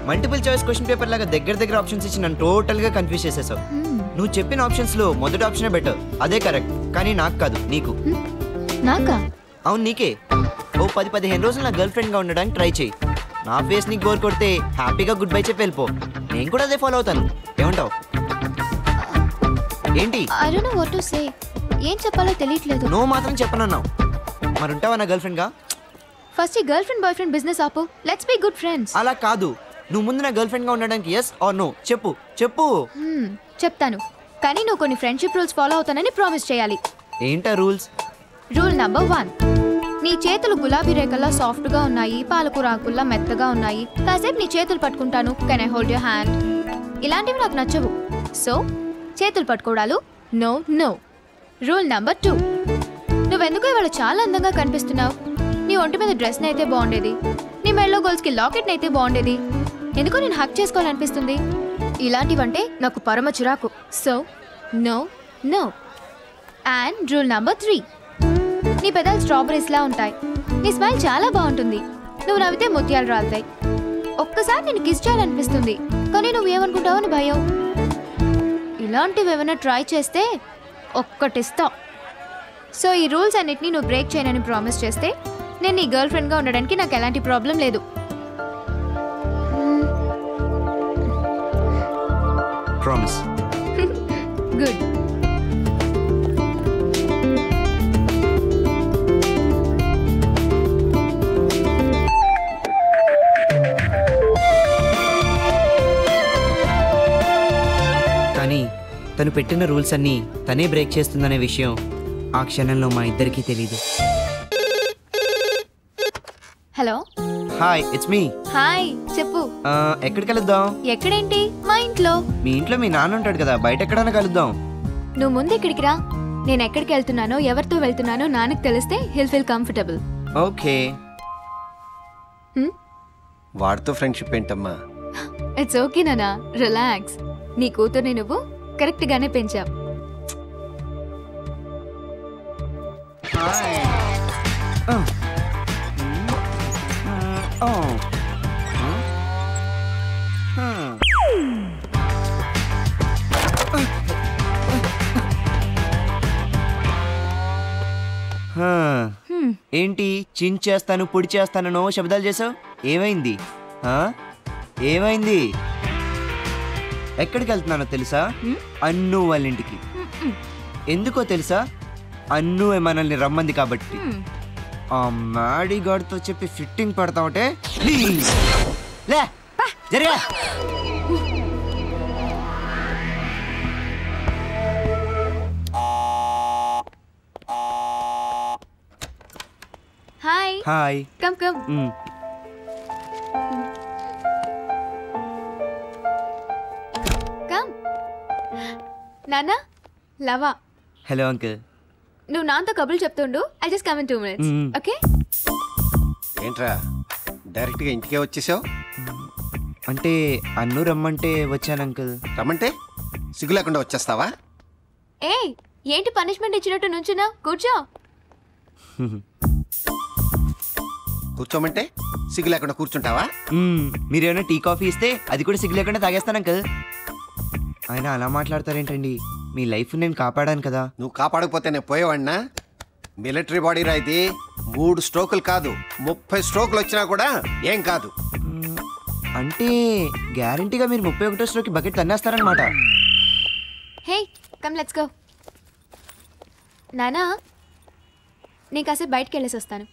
Speaker 21: మల్టిపుల్ చాయిస్ క్వశ్చన్ పేపర్ లాగా దగ్గర ఆప్షన్స్ ఇచ్చి నన్ను టోటల్గా కన్ఫ్యూజ్ చేసేసావు. నువ్వు చెప్పిన ఆప్షన్స్లో మొదటి ఆప్షనే బెటర్, అదే కరెక్ట్. కానీ నాకు కాదు, నీకు.
Speaker 10: నాకా?
Speaker 21: అవును నీకే. ఓ 10-15 రోజులు నా గర్ల్ ఫ్రెండ్గా ఉండడానికి ట్రై చేయి. నా ఫేస్ నీకు బోర్ కొడితే హ్యాపీగా గుడ్ బై చెప్పి వెళ్ళిపో. నేను కూడా అదే ఫాలో అవుతాను. ఏమంటావు? ఏంటి?
Speaker 10: I don't know what to say. ఏం చెప్పాలో తెలియట్లేదు.
Speaker 21: నో మాత్రం చెప్పనన్నావు. మరి ఉంటావా నా గర్ల్ ఫ్రెండ్గా?
Speaker 10: ఫస్ట్ ఈ girl friend boy friend business ఆపు. Let's be good friends.
Speaker 21: అలా కాదు. నువ్వు ముందు నా గర్ల్ ఫ్రెండ్గా ఉండడానికి ఎస్ ఆర్ నో చెప్పు.
Speaker 10: చెప్తాను, కానీ నువ్వు కొన్ని ఫ్రెండ్షిప్ రూల్స్ ఫాలో అవుతానని ప్రామిస్ చేయాలి.
Speaker 21: ఏంటా రూల్స్?
Speaker 10: రూల్ నంబర్ 1, నీ చేతులు గులాబీ రేఖల్లా సాఫ్ట్ గా ఉన్నాయి, పాలకూర ఆకుల్లా మెత్తగా ఉన్నాయి. కాసేపు నీ చేతులు పట్టుకుంటాను, can I hold your hand? ఇలాంటివి నాకు నచ్చవు. సో చేతులు పట్టుకోవడాలు నో నో. రూల్ నంబర్ 2, నువ్వెందుకో ఇవాళ చాలా అందంగా కనిపిస్తున్నావు. నీ ఒంటి మీద డ్రెస్ అయితే బాగుండేది, నీ మెడలో గోల్స్కి లాకెట్ అయితే బాగుండేది, ఎందుకో నేను హక్ చేసుకోవాలనిపిస్తుంది. ఇలాంటివంటే నాకు పరమ చిరాకు. So no no. And rule number 3, నీ పెదాలు స్ట్రాబెరీస్లా ఉంటాయి, నీ స్మైల్ చాలా బాగుంటుంది, నువ్వు నవ్వితే ముత్యాలు రాలుతాయి. ఒక్కసారి నేను కిస్ చేయాలనిపిస్తుంది, కానీ నువ్వేమనుకుంటావు అని భయం. ఇలాంటివి ఏమైనా ట్రై చేస్తే ఒక్కటిస్తా. సో ఈ రూల్స్ అన్నిటినీ నువ్వు బ్రేక్ చేయనని ప్రామిస్ చేస్తే నేను నీ గర్ల్ ఫ్రెండ్గా ఉండడానికి నాకు ఎలాంటి ప్రాబ్లం లేదు.
Speaker 21: ప్రామిస్.
Speaker 10: గుడ్.
Speaker 21: కానీ తను పెట్టిన రూల్స్ అన్నీ తనే బ్రేక్ చేస్తుందనే విషయం ఆ క్షణంలో మా ఇద్దరికీ తెలీదు.
Speaker 10: Hello
Speaker 21: hi, it's me.
Speaker 10: Hi, చెప్పు.
Speaker 21: ఎక్కడికి కలుద్దాం?
Speaker 10: ఎక్కడేంటి? మా ఇంట్లో.
Speaker 21: మీ ఇంట్లో మీ నాన్న ఉంటాడు కదా, బయట ఎక్కడైనా కలుద్దాం.
Speaker 10: నువ్వు ముందు ఇక్కడికి రా. నేను ఎక్కడికి వెళ్తున్నానో ఎవరితో వెళ్తున్నానో నాన్నకు తెలిస్తే హిల్ ఫీల్ కంఫర్టబుల్.
Speaker 21: ఓకే.
Speaker 11: వాడితో ఫ్రెండ్షిప్ ఏంటమ్మా?
Speaker 10: ఇట్స్ ఓకే నానా, రిలాక్స్. నీ కూతుర్ని నువ్వు కరెక్ట్ గానే పెంచావు.
Speaker 21: ఏంటి చించేస్తాను పొడి చేస్తానో శబ్దాలు చేసావు? ఏమైంది? ఏమైంది? ఎక్కడికి వెళ్తున్నానో తెలుసా? అన్ను వాళ్ళ ఇంటికి. ఎందుకో తెలుసా? అన్ను మనల్ని రమ్మంది కాబట్టి. ఆ మ్యాడీ గాడితో చెప్పి ఫిట్టింగ్ పెడతావుటే లే జరిగా.
Speaker 10: Hi
Speaker 21: hi.
Speaker 10: Come come. Come. నానా, లవా.
Speaker 21: Hello uncle.
Speaker 10: నువ్వు నాతో కబుర్లు చెప్తుండు. I just come in 2 minutes. Okay?
Speaker 11: ఏంట్రా డైరెక్ట్గా ఇంటికే వచ్చేసావు?
Speaker 21: అంటే అన్ను రమ్మంటే వచ్చాను అంకుల్.
Speaker 11: రమ్మంటే సిగ్గు లేకుండా వచ్చేస్తావా?
Speaker 10: ఏయ్, ఏంటి పనిష్మెంట్ ఇచ్చినట్టు నుంచున్నా? కూర్చో.
Speaker 11: కూర్చోమంటే సిగ్గు లేకుండా కూర్చుంటావా?
Speaker 21: మీరేమైనా టీ కాఫీ ఇస్తే అది కూడా సిగ్గు లేకుండా తాగేస్తాను అంకుల్. ఆయన అలా మాట్లాడతారేంటండి? మీ లైఫ్ నేను కాపాడాను కదా.
Speaker 11: నువ్వు కాపాడకపోతే నేను పోయేవాడినా? మిలిటరీ బాడీ రా ఇది. 3 స్ట్రోకులు కాదు 30 స్ట్రోకులు వచ్చినా కూడా ఏం కాదు.
Speaker 21: అంటే గ్యారంటీగా మీరు 31వ స్ట్రోక్కి బకెట్ తన్నేస్తారనమాట.
Speaker 10: Hey come let's go. నానా, నేను కాసేపు బయటకు వెళ్ళేసి వస్తాను.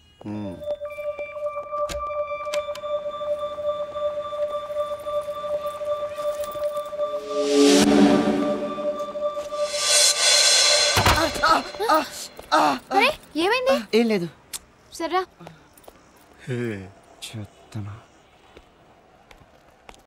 Speaker 10: అరే ఏమైంది?
Speaker 21: ఏం లేదు.
Speaker 10: సర్రా.
Speaker 21: చెత్తనా.